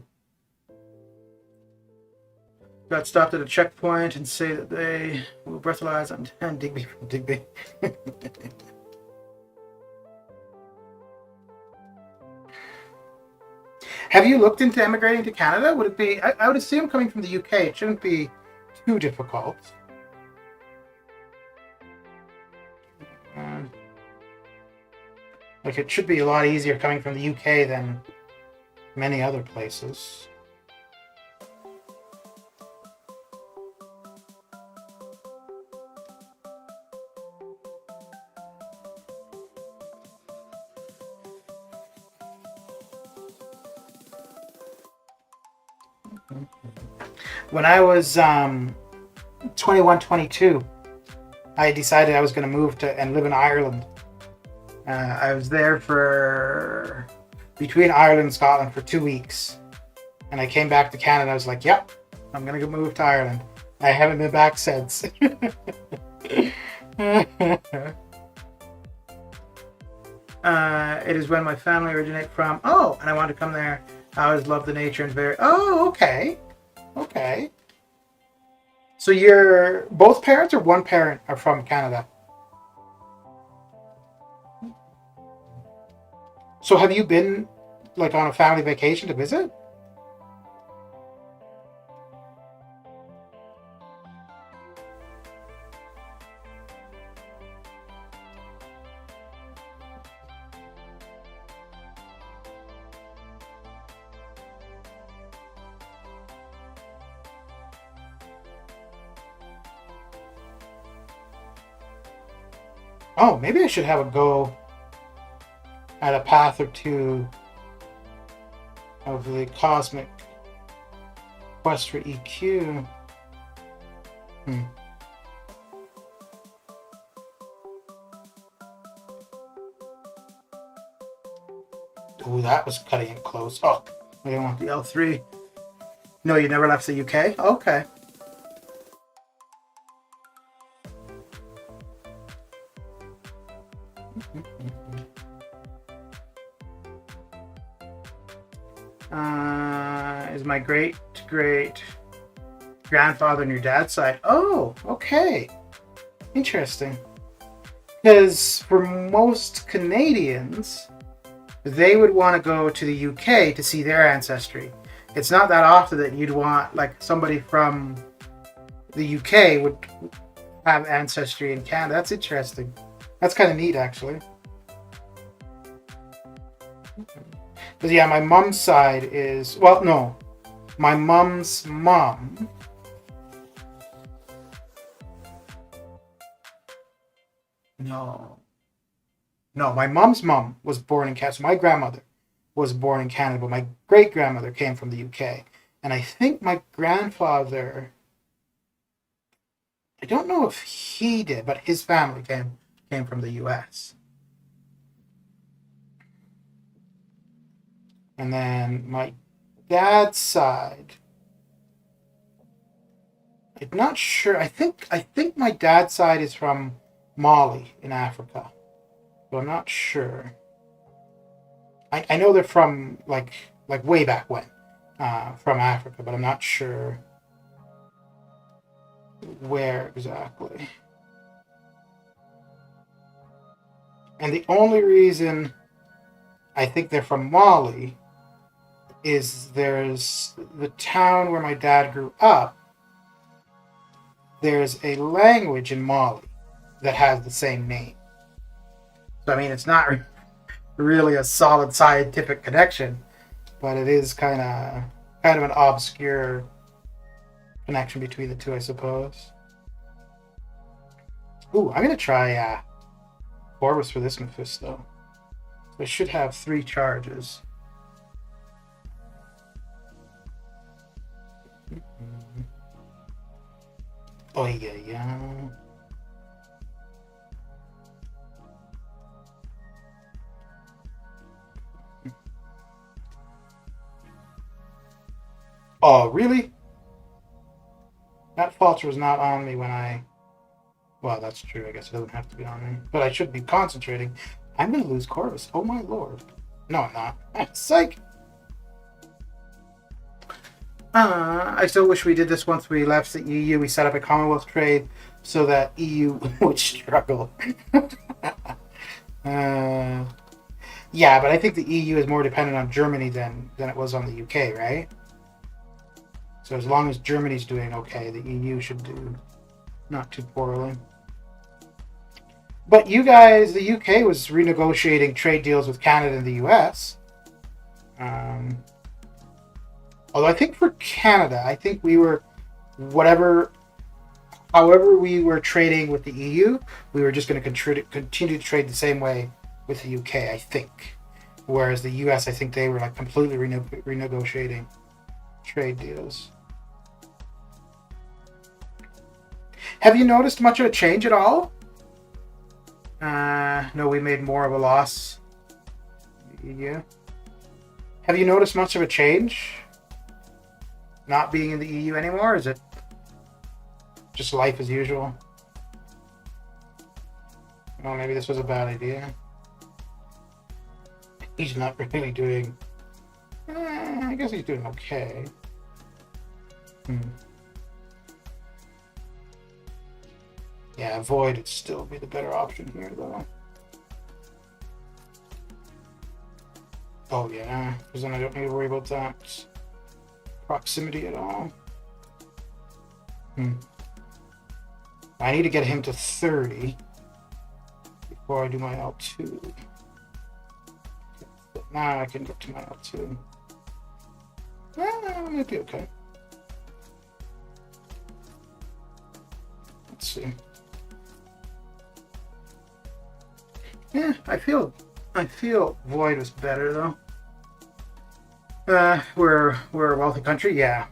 Got stopped at a checkpoint and say that they will breathalyze on Digby from Digby. Have you looked into emigrating to Canada? Would it be, I would assume coming from the UK, it shouldn't be too difficult. Like, it should be a lot easier coming from the UK than many other places. When I was 21, 22, I decided I was going to move to and live in Ireland. I was there for between Ireland and Scotland for 2 weeks, and I came back to Canada. I was like, "Yep, I'm gonna go move to Ireland." I haven't been back since. It is when my family originates from. Oh, and I wanted to come there. I always loved the nature and very. Oh, okay. So you're both parents or one parent are from Canada? So have you been like on a family vacation to visit? Oh, maybe I should have a go at a path or two of the cosmic quest for EQ. Ooh, that was cutting it close. Oh, I didn't want the L3. No, you never left the UK? Okay. Is my great grandfather on your dad's side? Oh, okay. Interesting. Because for most Canadians, they would want to go to the UK to see their ancestry. It's not that often that you'd want, like, somebody from the UK would have ancestry in Canada. That's interesting. That's kind of neat, actually. Because, yeah, my mom's side is... Well, no. My mom's mom... No, my mom's mom was born in Canada. So my grandmother was born in Canada, but my great-grandmother came from the UK. And I think my grandfather... I don't know if he did, but his family came from the US. And then my dad's side, I'm not sure. I think my dad's side is from Mali in Africa, but I'm not sure. I know they're from like way back when, from Africa, but I'm not sure where exactly. And the only reason I think they're from Mali is there's the town where my dad grew up. There's a language in Mali that has the same name. So I mean, it's not really a solid scientific connection, but it is kind of an obscure connection between the two, I suppose. Ooh, I'm gonna try Orbis for this Mephisto. So I should have 3 charges. Oh yeah. Oh, really? That falter was not on me when I... Well, that's true. I guess it doesn't have to be on me. But I should be concentrating. I'm going to lose Corvus. Oh, my lord. No, I'm not. Psych! I still wish we did this once we left the EU. We set up a Commonwealth trade so that EU would struggle. Yeah, but I think the EU is more dependent on Germany than it was on the UK, right? So as long as Germany's doing okay, the EU should do not too poorly. But you guys, the UK was renegotiating trade deals with Canada and the US. Although I think for Canada, I think we were however we were trading with the EU, we were just going to continue to trade the same way with the UK, I think. Whereas the US, I think they were like completely renegotiating trade deals. Have you noticed much of a change at all? No, we made more of a loss. Yeah. Have you noticed much of a change? Not being in the EU anymore? Is it just life as usual? Well, maybe this was a bad idea. He's not really doing... I guess he's doing okay. Yeah, Void would still be the better option here, though. Oh, yeah, because then I don't need to worry about that proximity at all. I need to get him to 30 before I do my L2. Now I can get to my L2. Might be okay. Let's see. Yeah, I feel Void was better though. We're a wealthy country, yeah.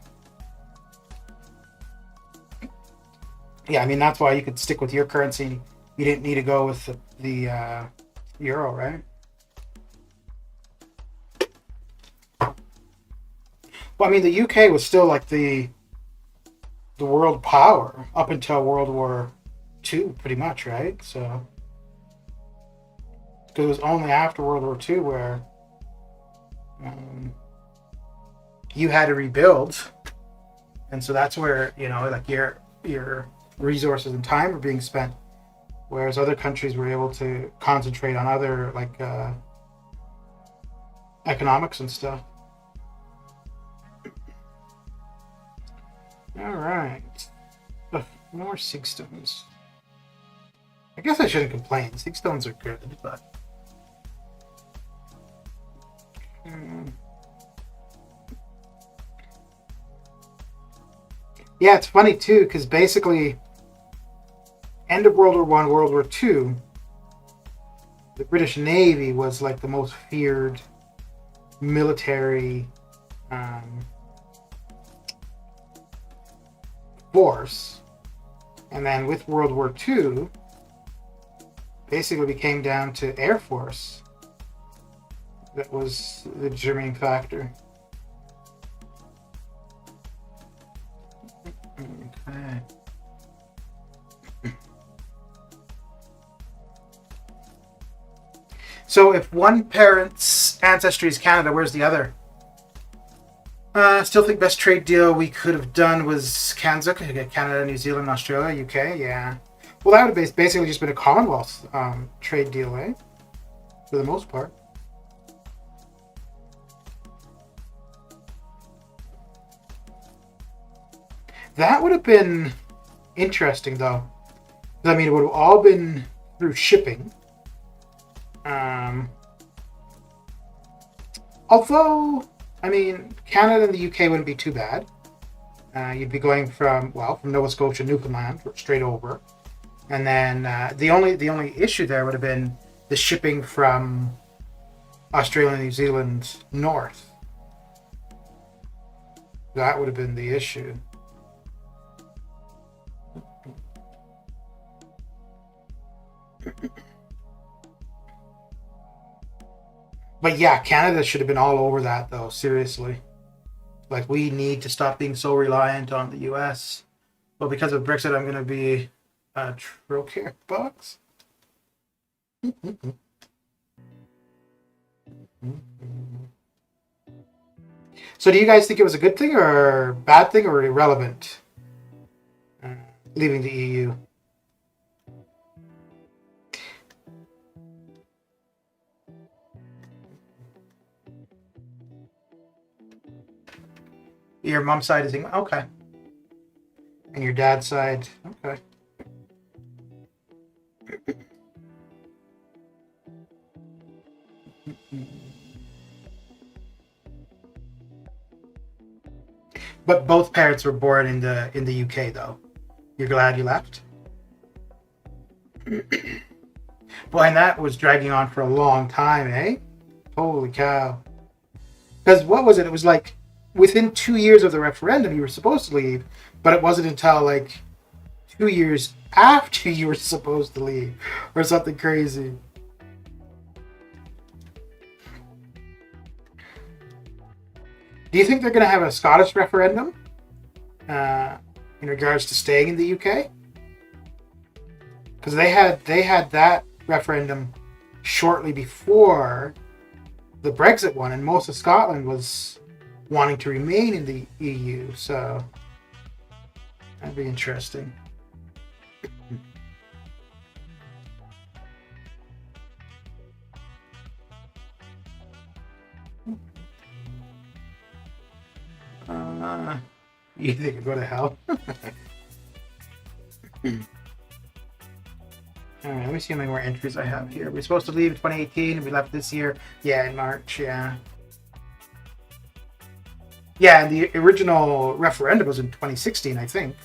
Yeah, I mean that's why you could stick with your currency. You didn't need to go with the euro, right? Well, I mean the UK was still like the world power up until World War II, pretty much, right? So because it was only after World War II where you had to rebuild, and so that's where like your resources and time were being spent, whereas other countries were able to concentrate on other like economics and stuff. All right, more sig stones. I guess I shouldn't complain. Sig stones are good, but. Yeah, it's funny too, because basically, end of World War One, World War Two, the British Navy was like the most feared military force, and then with World War Two, basically it came down to Air Force. That was the determining factor. Okay. So if one parent's ancestry is Canada, where's the other? Still think best trade deal we could have done was CANZUK, Canada, New Zealand, Australia, UK, yeah. Well, that would have basically just been a Commonwealth trade deal, eh? For the most part. That would have been interesting, though. I mean, it would have all been through shipping. Although, I mean, Canada and the UK wouldn't be too bad. You'd be going from Nova Scotia, Newfoundland, straight over. And then the only issue there would have been the shipping from Australia and New Zealand north. That would have been the issue. But yeah, Canada should have been all over that, though, seriously. Like, we need to stop being so reliant on the US. Well, because of Brexit, I'm going to be a Trocare box. So do you guys think it was a good thing or bad thing or irrelevant leaving the EU? Your mom's side is England? Okay. And your dad's side? Okay. But both parents were born in the UK, though. You're glad you left? Boy, and that was dragging on for a long time, eh? Holy cow. Because what was it? It was like within 2 years of the referendum, you were supposed to leave, but it wasn't until like 2 years after you were supposed to leave, or something crazy. Do you think they're going to have a Scottish referendum in regards to staying in the UK? Because they had that referendum shortly before the Brexit one, and most of Scotland was wanting to remain in the EU, so that'd be interesting. You think it'd go to hell? Alright, let me see how many more entries I have here. We're supposed to leave in 2018 and we left this year. Yeah, in March, yeah. Yeah, and the original referendum was in 2016, I think.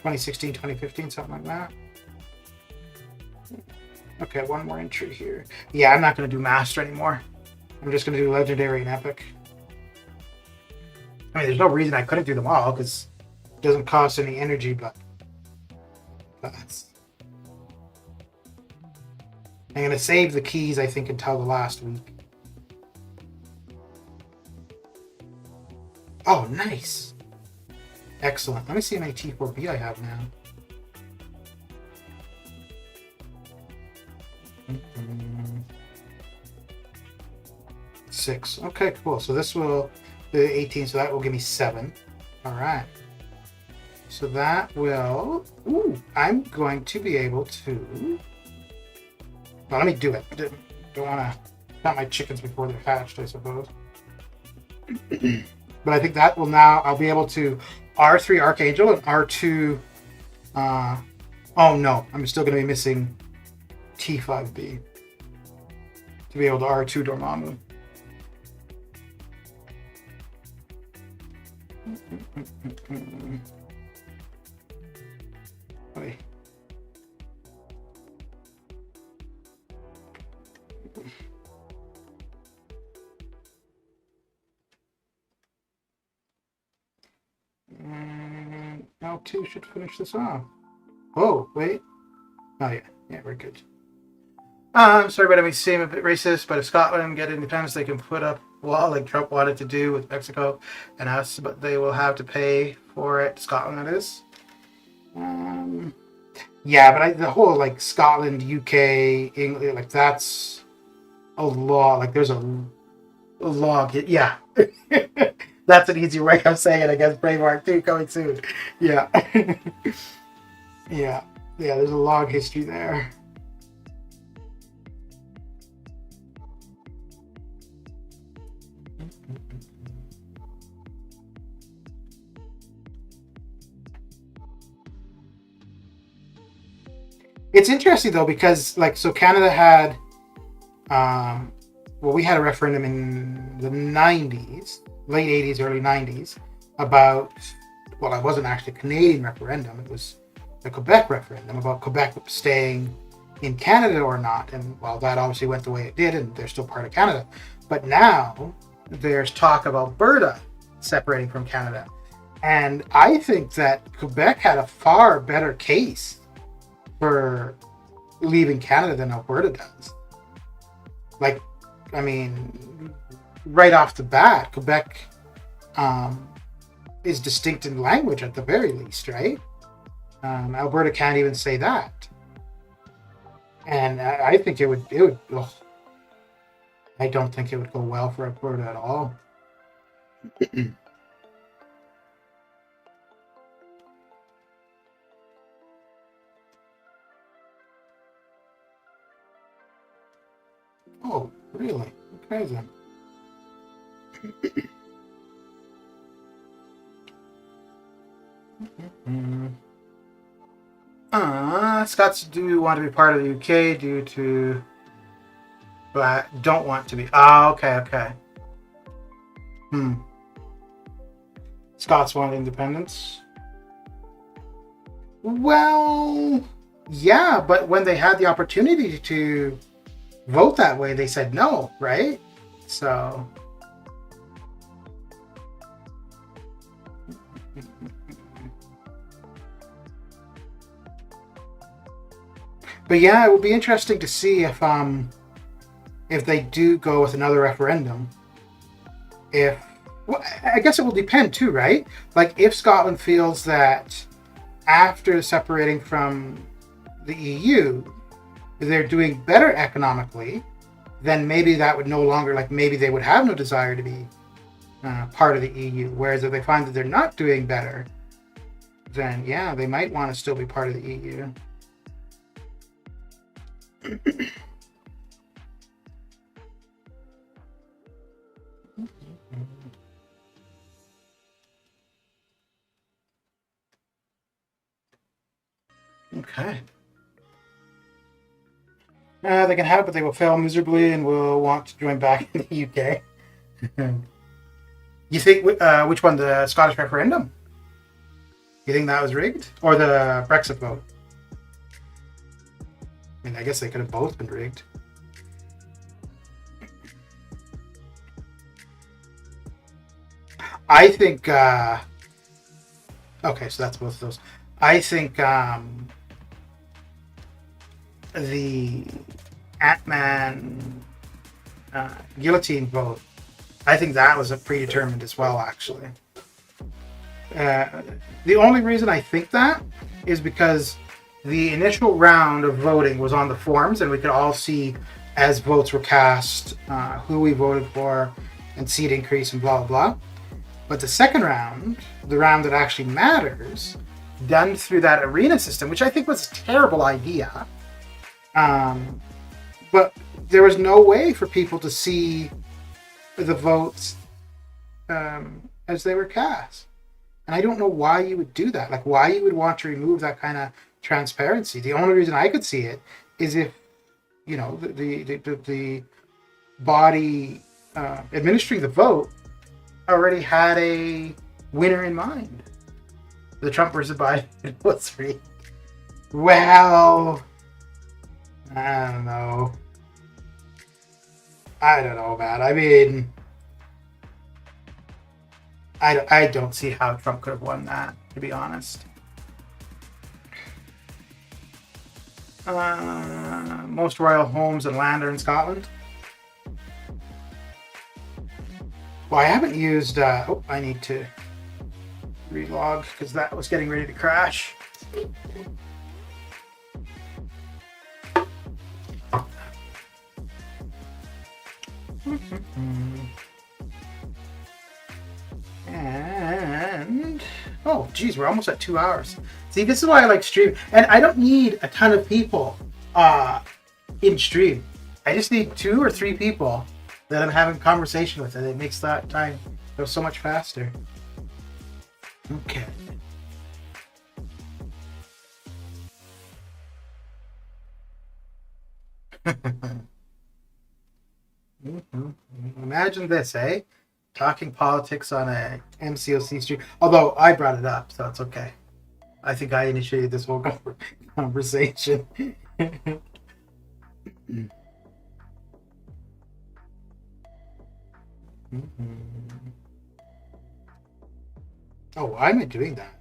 2016, 2015, something like that. Okay, one more entry here. Yeah, I'm not going to do Master anymore. I'm just going to do Legendary and Epic. I mean, there's no reason I couldn't do them all, because it doesn't cost any energy, but that's... I'm going to save the keys, I think, until the last week. Oh, nice! Excellent. Let me see how many T4B I have now. Six. Okay, cool. So this will, the 18, so that will give me 7. All right. So that will, I'm going to be able to, well, let me do it. Don't want to count my chickens before they're hatched, I suppose. But I think that will now, I'll be able to R3 Archangel and R2, oh no, I'm still going to be missing T5B to be able to R2 Dormammu. Wait. And L2 should finish this off. Oh, wait. Oh, yeah. Yeah, we're good. Sorry about me seem a bit racist, but if Scotland get independence, they can put up a wall like Trump wanted to do with Mexico and us, but they will have to pay for it. Scotland, that is. Yeah, but the whole, like, Scotland, UK, England, like, that's a law. Like, there's a law. Yeah. That's an easy way of saying it, I guess. Braveheart 2 coming soon. Yeah. Yeah. Yeah, there's a long history there. It's interesting though, because like, so Canada had, well, we had a referendum in the 90s, late 80s, early 90s, about, well, it wasn't actually a Canadian referendum, it was a Quebec referendum about Quebec staying in Canada or not. And well, that obviously went the way it did, and they're still part of Canada. But now there's talk of Alberta separating from Canada. And I think that Quebec had a far better case for leaving Canada than Alberta does. Like, I mean, right off the bat, Quebec is distinct in language at the very least, right? Alberta can't even say that. And I think it would, ugh, I don't think it would go well for Alberta at all. Oh, really? Okay then. Scots do want to be part of the UK due to, but don't want to be. Oh, okay. Scots want independence. Well, yeah, but when they had the opportunity to vote that way, they said no, right? So but yeah, it will be interesting to see if they do go with another referendum. If, well, I guess it will depend too, right? Like if Scotland feels that after separating from the EU they're doing better economically, then maybe that would no longer, like maybe they would have no desire to be part of the EU. Whereas if they find that they're not doing better, then yeah, they might want to still be part of the EU. Okay. They can have it, but they will fail miserably and will want to join back in the UK. You think, which one? The Scottish referendum? You think that was rigged? Or the Brexit vote? I mean, I guess they could have both been rigged. I think, okay, so that's both of those. I think the Ant-Man guillotine vote, I think that was a predetermined as well, actually. The only reason I think that is because the initial round of voting was on the forums, and we could all see as votes were cast who we voted for and seat increase and blah, blah, blah. But the second round, the round that actually matters, done through that arena system, which I think was a terrible idea. But there was no way for people to see the votes as they were cast. And I don't know why you would do that. Like, why you would want to remove that kind of transparency. The only reason I could see it is if, you know, the body administering the vote already had a winner in mind. The Trump versus Biden was rigged. Well, I don't know. Man. I mean, I don't see how Trump could have won that, to be honest. Most royal homes and land are in Scotland. Well, I haven't used... oh, I need to relog because that was getting ready to crash. And oh geez, we're almost at 2 hours. See, this is why I like stream, and I don't need a ton of people in stream. I just need 2 or 3 people that I'm having a conversation with, and it makes that time go so much faster. Okay. Imagine this, eh? Talking politics on a MCOC stream. Although I brought it up, so it's okay. I think I initiated this whole conversation. Oh, why am I doing that?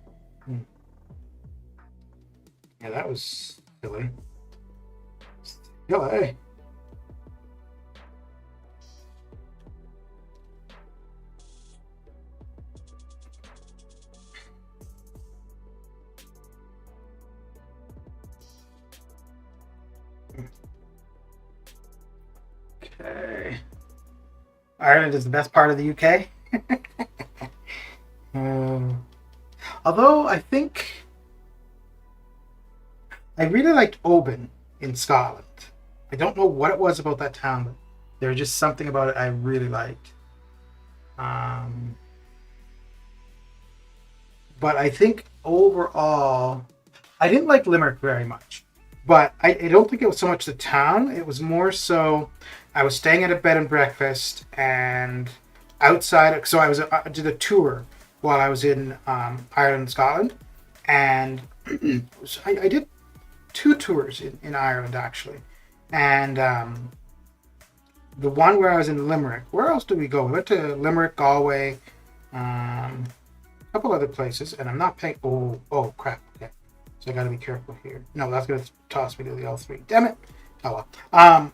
Yeah, that was silly. Silly. Okay. Ireland is the best part of the UK. Although I think I really liked Oban in Scotland. I don't know what it was about that town, but there was just something about it I really liked. But I think overall, I didn't like Limerick very much. But I don't think it was so much the town. It was more so I was staying at a bed and breakfast and outside. So I did a tour while I was in Ireland and Scotland. And I did 2 tours in Ireland, actually. And the one where I was in Limerick. Where else did we go? We went to Limerick, Galway, a couple other places. And I'm not paying... Oh, crap. Okay. So I got to be careful here. No, that's going to toss me to the L3. Damn it. Oh, well.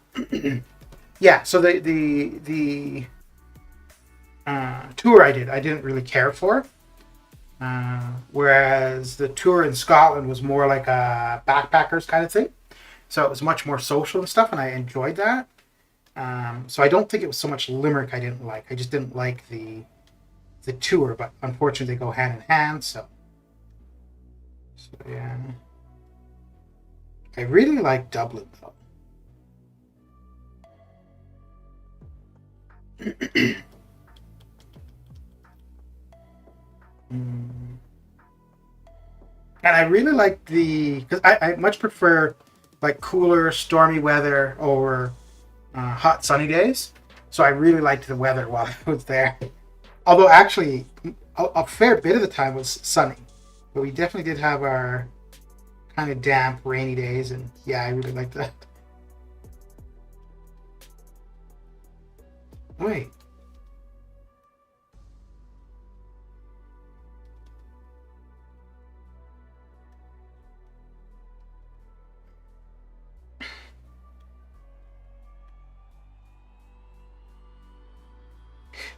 Yeah, so the tour I didn't really care for. Whereas the tour in Scotland was more like a backpackers kind of thing. So it was much more social and stuff, and I enjoyed that. So I don't think it was so much Limerick I didn't like. I just didn't like the tour, but unfortunately they go hand in hand, so yeah. I really like Dublin though. And I really like because I much prefer like cooler, stormy weather over hot, sunny days. So I really liked the weather while I was there. Although actually, a fair bit of the time was sunny. But we definitely did have our kind of damp, rainy days, and yeah, I really like that. Wait.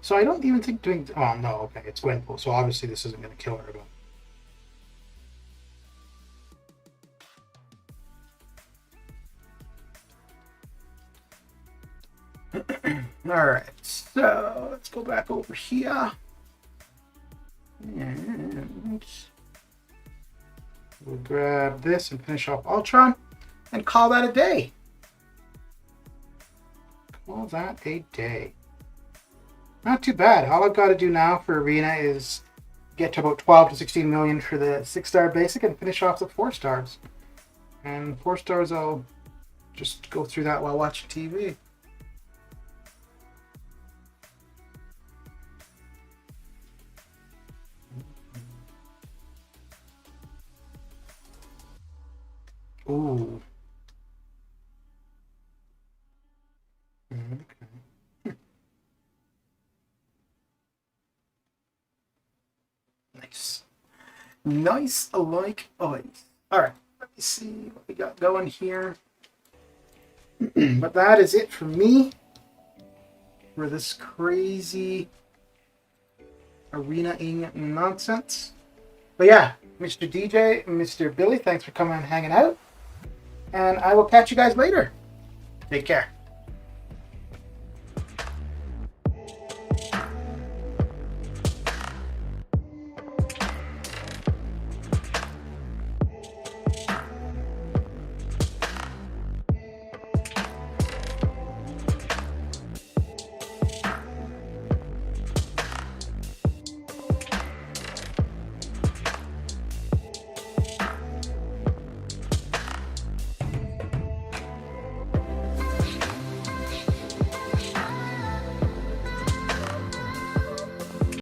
So I don't even think doing. Oh no, okay, it's Gwenpool, so obviously this isn't going to kill her. But all right, so let's go back over here, and we'll grab this and finish off Ultron, and call that a day. Call that a day. Not too bad. All I've got to do now for Arena is get to about 12 to 16 million for the 6-star basic and finish off the 4 stars. And 4 stars, I'll just go through that while watching TV. Ooh. Okay. Nice. Nice like ice. Alright, let me see what we got going here. But that is it for me for this crazy arena-ing nonsense. But yeah, Mr. DJ, Mr. Billy, thanks for coming and hanging out. And I will catch you guys later. Take care.